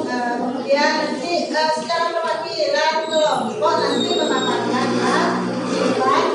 [SPEAKER 1] Kemudian nanti secara perwakilan kelompok nanti memaparkan sifat.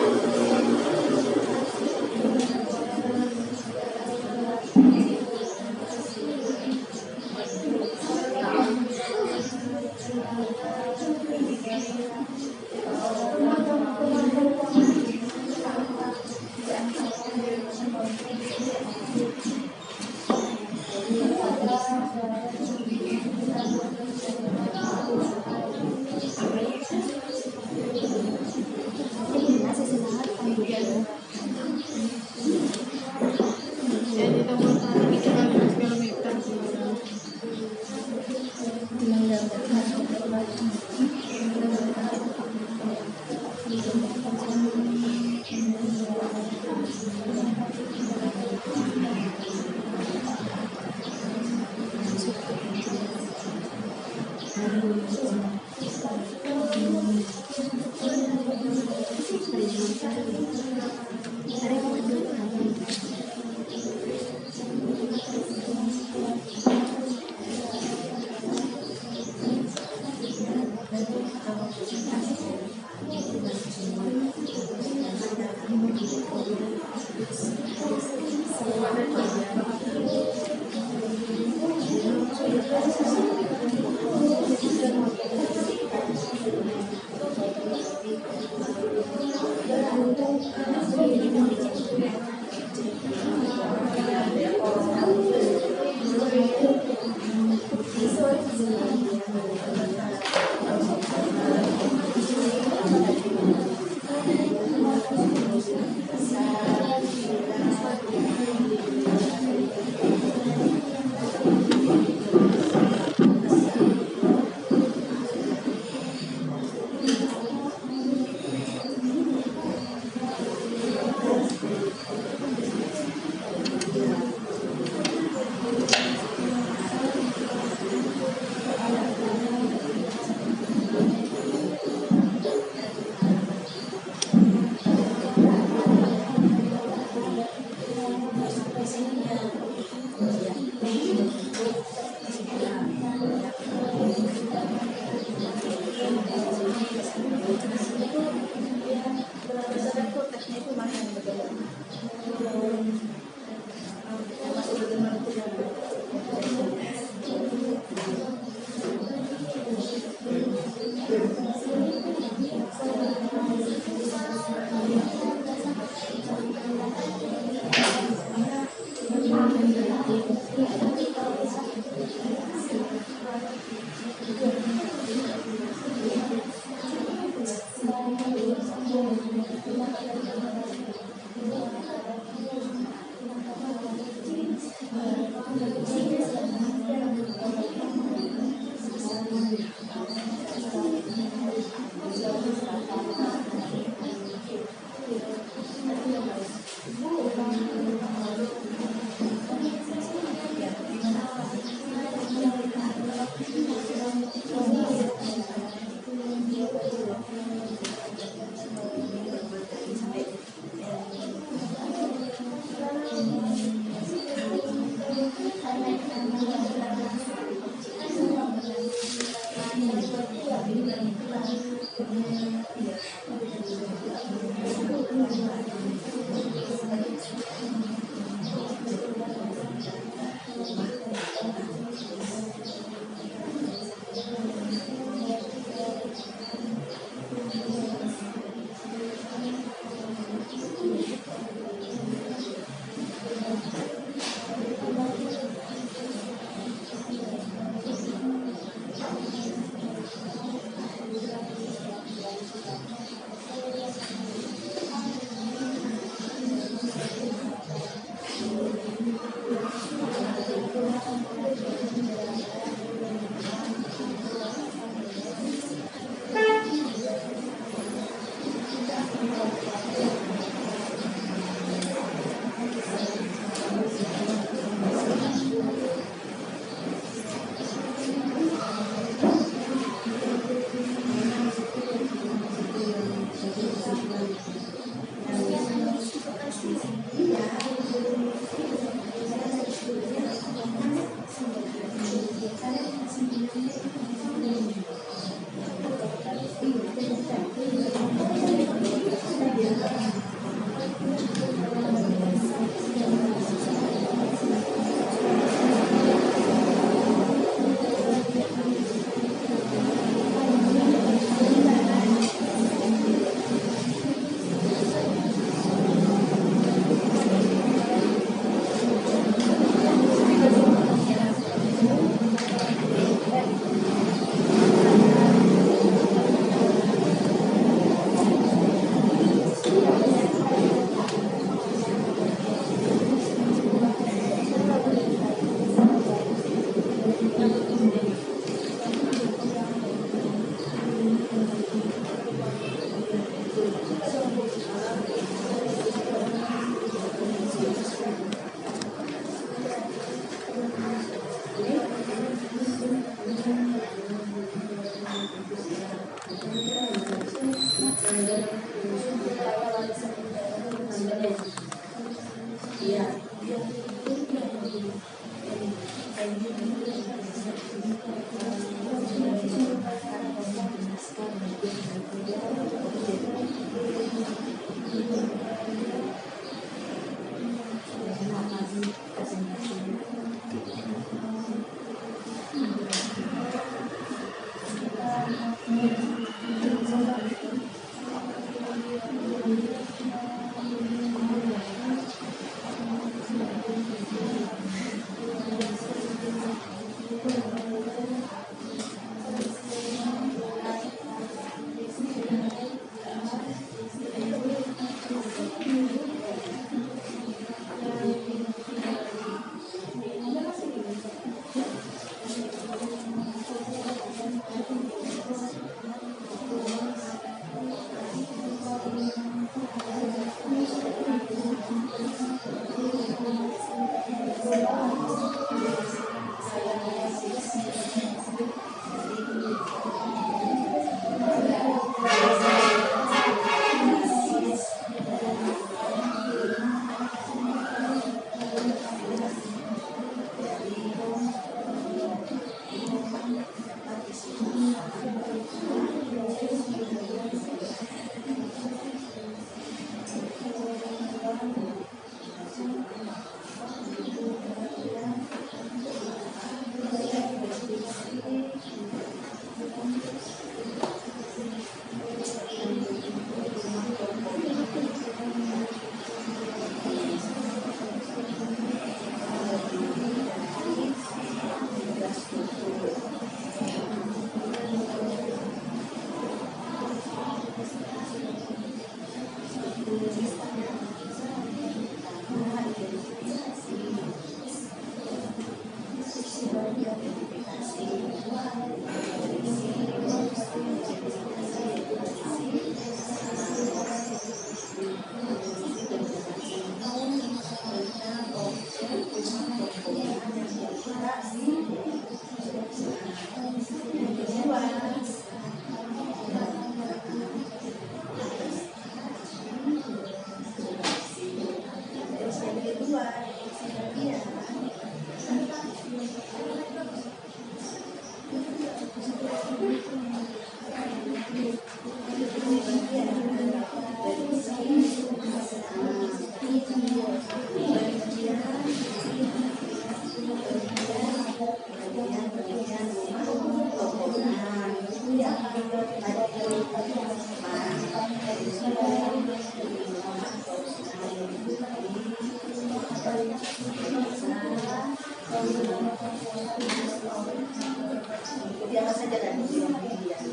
[SPEAKER 1] Ikuti apa saja dan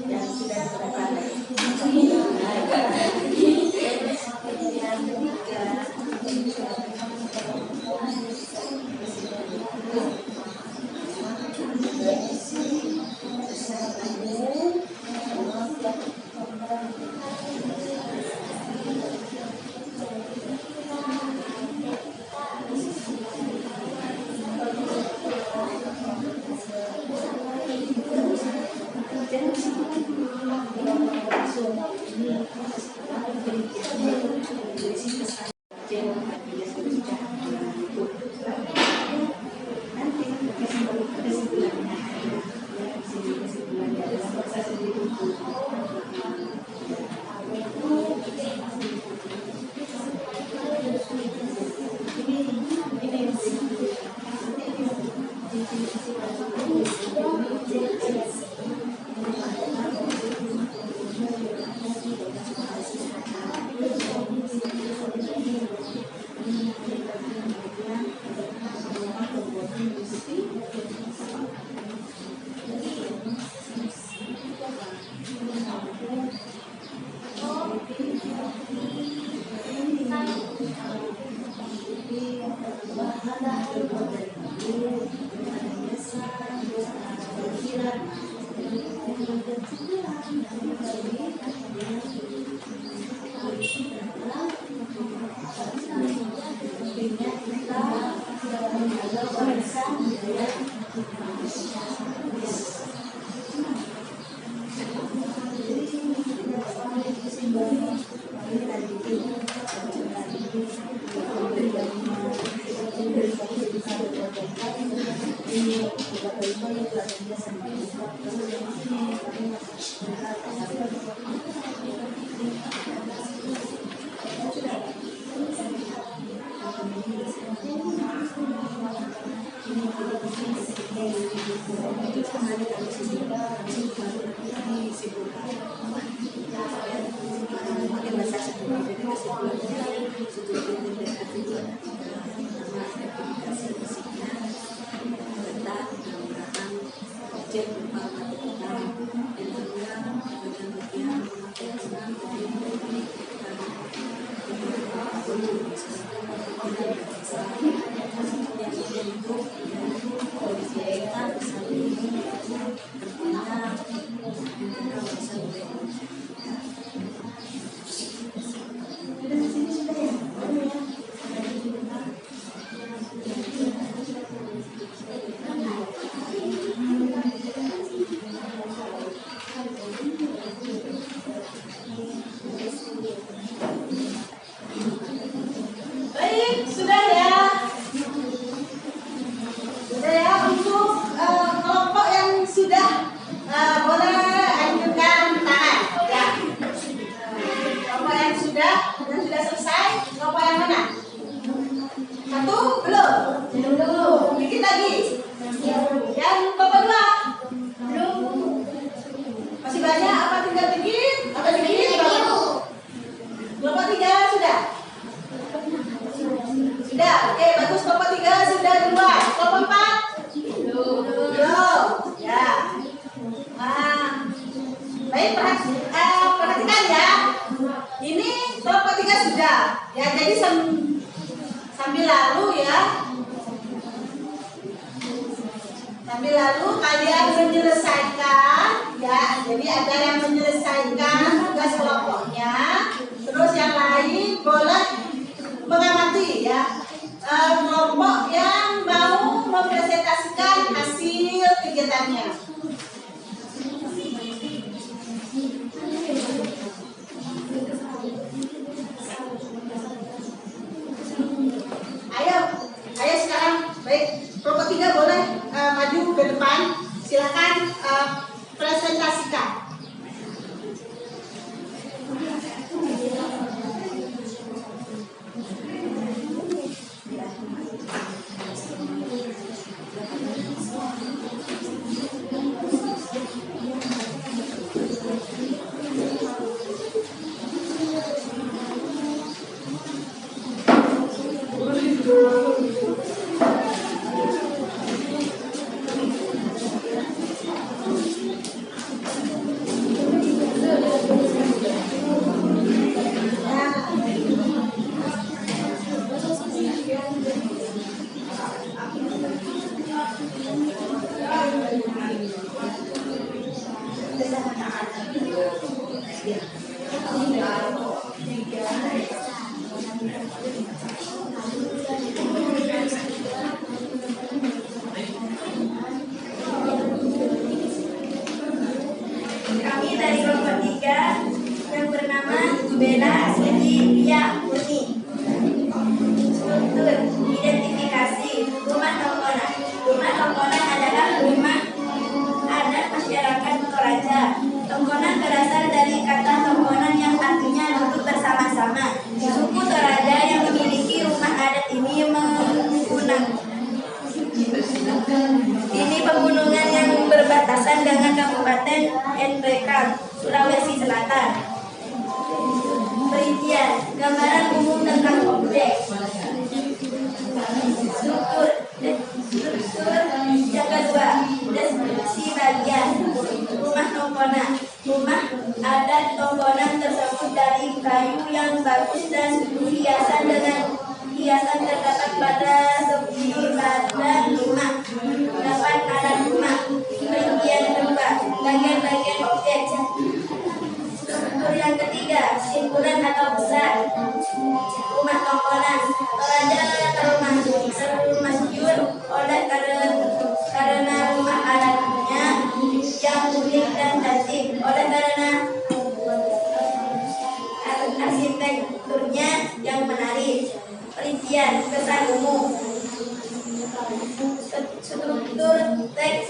[SPEAKER 1] yang sudah dilakukan. Yang ketiga, Baik, sudah ya. Sudah ya untuk kelompok yang sudah boleh anjurkan tangan. Ya. Kelompok yang sudah selesai. Kelompok yang mana? Satu belum. Dikit lagi. Yang kelompok dua masih banyak. Apa tinggal dikit? Apa dikit? Kelompok tiga sudah. Sudah, oke, bagus. Kelompok 3 sudah duluan. Kelompok 4 belum. Ya. Nah, baik, perhatikan ya. Ini kelompok 3 sudah. Ya, jadi sambil lalu ya. Sambil lalu kalian menyelesaikan ya. Jadi ada yang menyelesaikan tugas kelompoknya. Terus yang lain boleh mengamati ya. Kelompok yang mau mempresentasikan hasil kegiatannya. Ayo sekarang, baik, kelompok 3 boleh maju ke depan. Silakan presentasikan.
[SPEAKER 3] Kami dari kelompok 3 yang bernama Bella, Siti, Pia, Murni. Struktur identifikasi rumah tongkonan. Rumah tongkonan adalah rumah adat masyarakat Toraja. Tongkonan berasal dari kata tongkonan yang artinya duduk bersama-sama. Suku Toraja yang memiliki rumah adat ini ini pegunungan yang berbatasan dengan Kabupaten Nrekang, Sulawesi Selatan. Perincian, gambaran umum tentang objek. Struktur yang kedua, deskripsi bagian. Rumah tongkonan. Rumah adat tongkonan tersebut dari kayu yang bagus dan hiasan terdapat pada tepi badan rumah. 8 alat rumah. Bagian kedua, bagian-bagian objek. Struktur yang ketiga, simpulan atau besar. Rumah tongkonan. Toraja termasyhur oleh karena rumah adatnya yang unik dan cantik, oleh karena arsitekturnya yang menarik. Perincian, kesan umum. Struktur teks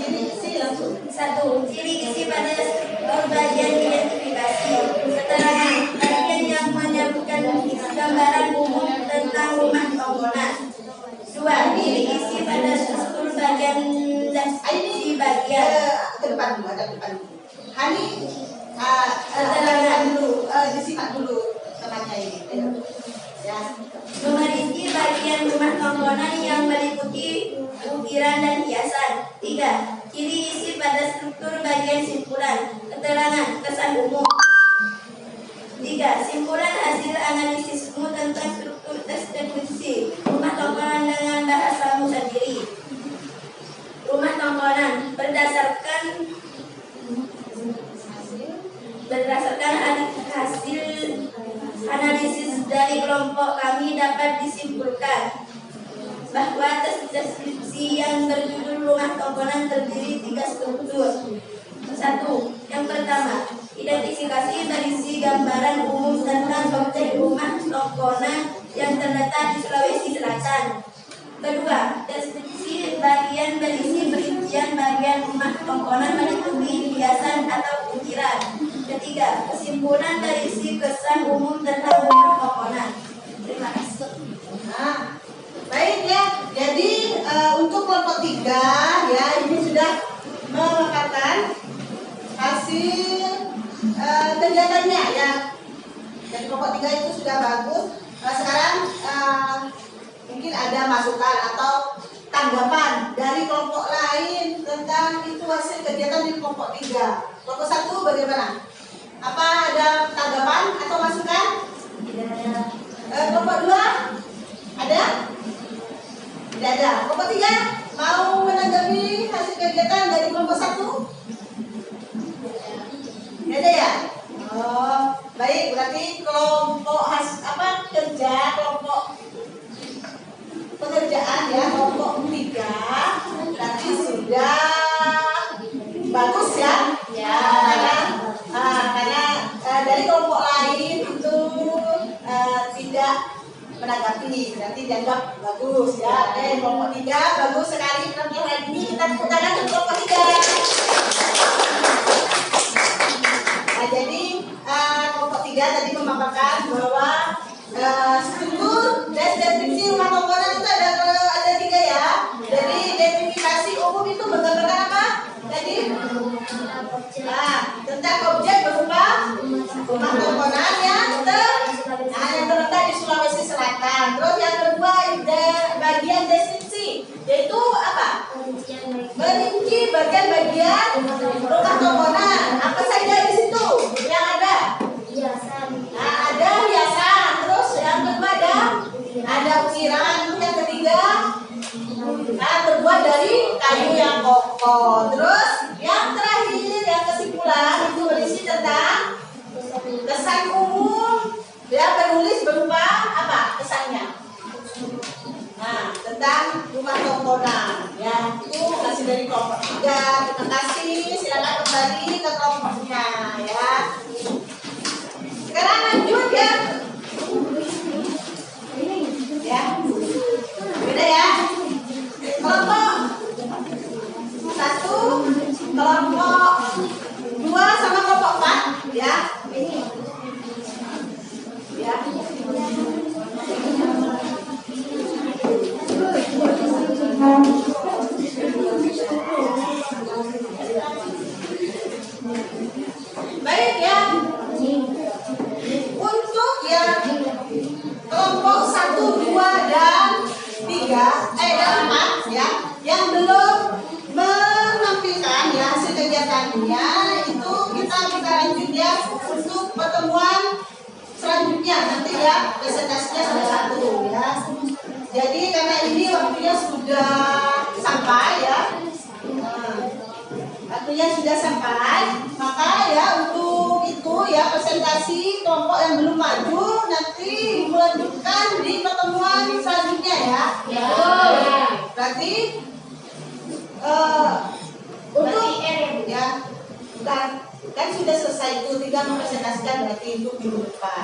[SPEAKER 1] Ciri isi langsung.
[SPEAKER 3] 1. Ciri isi pada struktur bagian identifikasi. Keterangan bagian yang menyebutkan gambaran umum tentang rumah tongkonan. 2. Ciri isi pada struktur bagian
[SPEAKER 1] Ini
[SPEAKER 3] bagian.
[SPEAKER 1] ke depan dulu, ada ke depan dulu. Hani,
[SPEAKER 3] Keterangan
[SPEAKER 1] dulu, disimak dulu temannya ini. Ya.
[SPEAKER 3] Memerintah bagian rumah tongkonan yang meliputi ukiran dan hiasan. 3. Ciri isi pada struktur bagian simpulan. Keterangan kesan umum. 3. Simpulan hasil analisismu tentang struktur deskripsi rumah tongkonan dengan bahasamu sendiri. Rumah tongkonan berdasarkan hasil analisis dari kelompok kami dapat disimpulkan bahwa deskripsi yang berjudul rumah tongkonan terdiri 3 struktur. 1. Yang pertama, identifikasi berisi gambaran umum tentang objek rumah tongkonan yang terletak di Sulawesi Selatan. Kedua, deskripsi bagian berisi perincian bagian rumah tongkonan meliputi hiasan atau ukiran. Ketiga, kesimpulan berisi kesan umum tentang rumah tongkonan. Terima kasih.
[SPEAKER 1] Nah, baik ya. Jadi untuk kelompok 3 ya ini sudah memaparkan hasil kegiatannya ya. Jadi kelompok 3 itu sudah bagus. Sekarang mungkin ada masukan atau tanggapan dari kelompok lain tentang itu hasil kegiatan di kelompok 3. Kelompok 1 bagaimana? Apa ada tanggapan atau masukan?
[SPEAKER 3] Tidak ada.
[SPEAKER 1] Kelompok 2 ada? Tidak ada. Kelompok 3 mau menanggapi hasil kegiatan dari kelompok 1? Tidak ada ya? Oh, baik. Berarti kelompok kerja kelompok pekerjaan ya kelompok 3 berarti sudah bagus ya?
[SPEAKER 2] Ya.
[SPEAKER 1] Karena dari kelompok lain itu tidak menanggapi, berarti dianggap bagus ya. Oke, kelompok 3 bagus sekali. Kelompok hari ini kita tepuk tangan untuk kelompok 3. Nah, jadi kelompok 3 tadi memaparkan bahwa struktur deskripsi rumah tongkonan itu ada 3 ya. Jadi identifikasi umum itu menggambarkan apa? Jadi tentang objek berupa rumah tongkonan yang terletak di Sulawesi Selatan. Terus yang kedua bagian deskripsi yaitu apa? Merinci bagian-bagian rumah tongkonan. Apa saja di situ yang ada? Nah, ada hiasan. Terus yang kedua ada ukiran. Yang ketiga terbuat dari kayu yang kokoh. Terus yang terakhir yang kesimpulan itu berisi tentang kesan umum. Dia penulis berupa apa kesannya? Nah, tentang rumah tongkonan ya, itu hasil dari kelompok 3. Terima kasih, silakan kembali ke kelompoknya ya. Sekarang lanjut ya. Ya, beda ya. Kelompok 1, kelompok 2 sama kelompok 4 ya. Ya. Baik ya. Untuk yang kelompok 1, 2 dan 3 dan 4 ya, yang belum menampilkan ya hasil kegiatannya itu kita bisa lanjut ya untuk pertemuan selanjutnya nanti ya, presentasinya sudah 1 ya. Jadi karena ini waktunya sudah sampai ya, waktunya sudah sampai, maka ya untuk itu ya presentasi kelompok yang belum maju nanti melanjutkan di pertemuan selanjutnya ya. Berarti untuk ya bukan kan sudah selesai itu, tinggal mempresentasikan berarti untuk minggu depan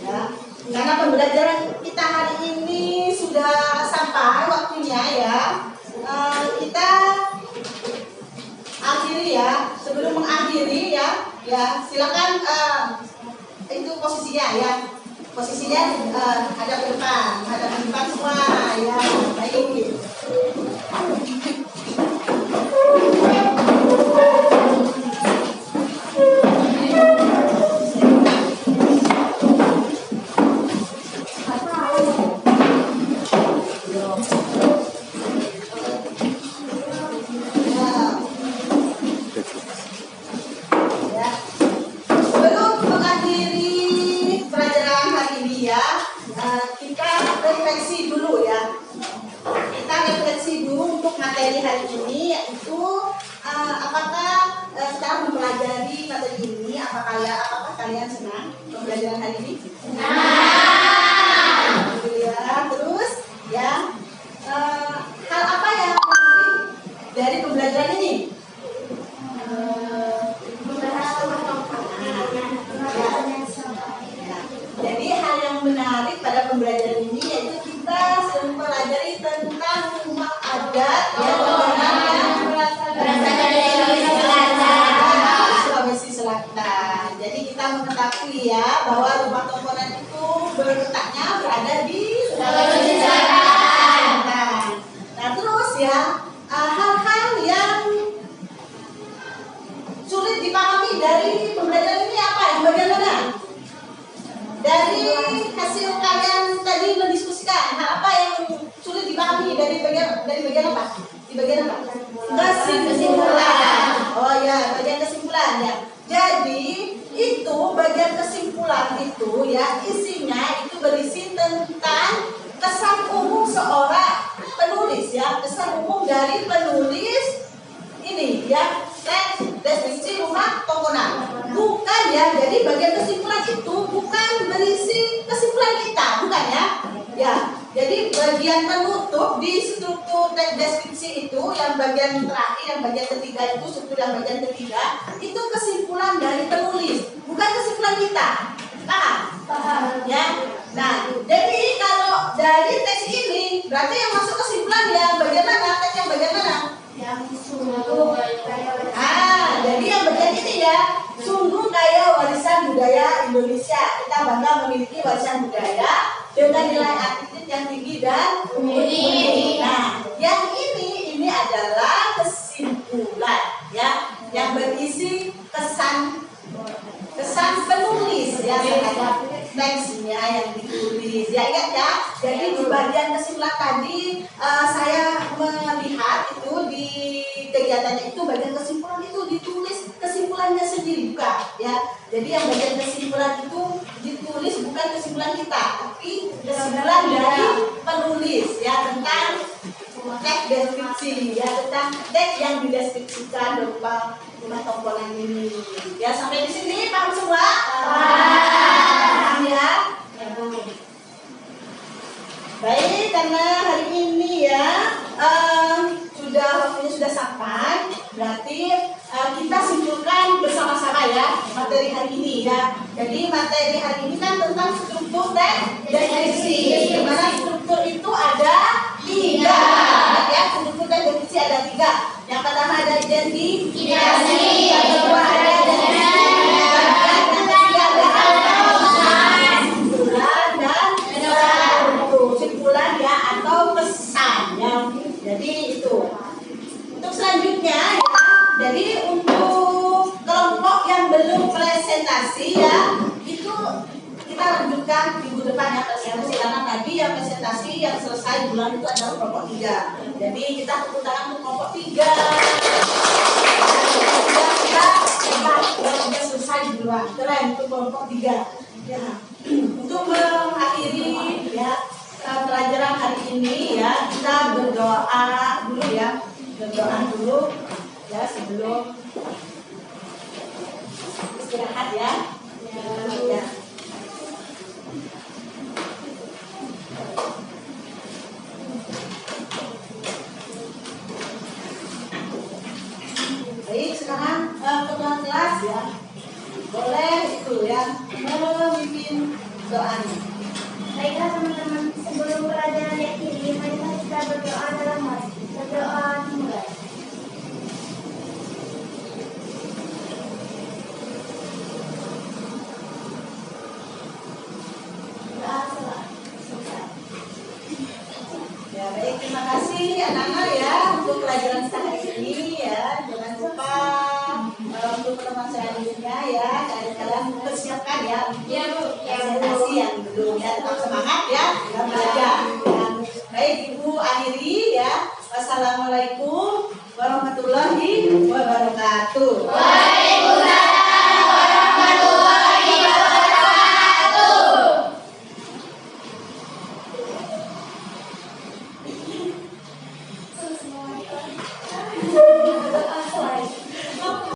[SPEAKER 1] ya. Karena pembelajaran kita hari ini sudah sampai waktunya ya, kita mengakhiri ya. Ya, silakan itu posisinya ya. Posisinya hadap ke depan semua ya. Baik. Materi hari ini yaitu apakah setelah mempelajari materi ini apakah kalian senang pembelajaran hari ini? Senang. Ya, terus ya hal apa yang menarik dari pembelajaran ini? Jadi hal yang menarik pada pembelajaran ini yaitu kita mempelajari tentang rumah adat yang berasal dari Sulawesi Selatan. Jadi kita mengetahui ya bahwa rumah tongkonan itu letaknya berada di Sulawesi Selatan. Nah terus ya hal-hal yang sulit dipahami dari pembelajaran ini apa yang bagian mana? Dari hasil kalian tadi mendiskusikan hal apa yang sulit dipahami dari bagian apa? Di bagian apa? Kesimpulan. Oh ya, bagian kesimpulan ya. Jadi itu bagian kesimpulan itu ya isinya itu berisi tentang kesan umum seorang penulis ya, kesan umum dari penulis ini ya, teks deskripsi rumah tongkonan. Bukan ya, jadi bagian kesimpulan itu bukan berisi kesimpulan kita, bukan ya. Ya, jadi bagian penutup di struktur teks deskripsi itu yang bagian terakhir, yang bagian ketiga itu struktur yang bagian ketiga itu kesimpulan dari penulis, bukan kesimpulan kita. Paham? Paham. Ya. Nah, jadi kalau dari teks ini berarti yang masuk kesimpulan yang bagian mana? Teks yang bagian mana? Yang sungguh jadi yang bagian ini ya, sungguh kaya warisan budaya Indonesia. Kita bangga memiliki warisan budaya dengan nilai artistik yang tinggi dan unik. Nah, yang ini adalah kesimpulan ya, yang berisi kesan penulis ya terhadap teksnya yang ditulis ya, ingat ya. Jadi di bagian kesimpulan tadi saya melihat itu di kegiatannya itu bagian kesimpulan itu ditulis kesimpulannya sendiri bukan ya. Jadi yang bagian kesimpulan itu ditulis bukan kesimpulan kita tapi kesimpulan dari penulis ya tentang teks deskripsi ya, tentang teks yang dideskripsikan berupa rumah tongkonan ini ya. Sampai di sini paham semua? Paham ya. Baik, karena hari ini ya waktunya sudah sampai, berarti kita simpulkan bersama-sama ya materi hari ini ya. Jadi materi hari ini kan tentang struktur teks deskripsi. Di mana struktur itu ada 3 ya, struktur teks deskripsi ada 3. Yang pertama ada identifikasi, yang kedua ada deskripsi, yang ketiga ada kesimpulan dan kesimpulan ya atau pesan ya. Jadi itu. Untuk selanjutnya ya, jadi untuk kelompok yang belum presentasi ya, itu kita lanjutkan minggu depan ya presentasi, karena tadi yang presentasi yang selesai bulan itu adalah kelompok 3. Jadi kita tepuk tangan untuk kelompok 3. Kita selesai duluan. Keren untuk kelompok 3. Ya. Untuk mengakhiri ya pelajaran hari ini ya, kita berdoa dulu ya. Berdoa dulu ya sebelum istirahat ya. Ya. Baik, sekarang ketua kelas ya boleh itu ya memimpin doanya.
[SPEAKER 3] Baiklah teman-teman, sebelum pelajaran yang ini, mari kita berdoa dalam hati. Berdoa dimulai.
[SPEAKER 1] kasih anak-anak ya untuk pelajaran kita hari ini ya. Jangan lupa untuk pertemuan selanjutnya ya. Kalian persiapkan ya.
[SPEAKER 2] Ya, Bu.
[SPEAKER 1] Presentasi yang belum ya. Tetap semangat ya. Kita belajar. Ya. Baik Ibu akhiri ya. Wassalamualaikum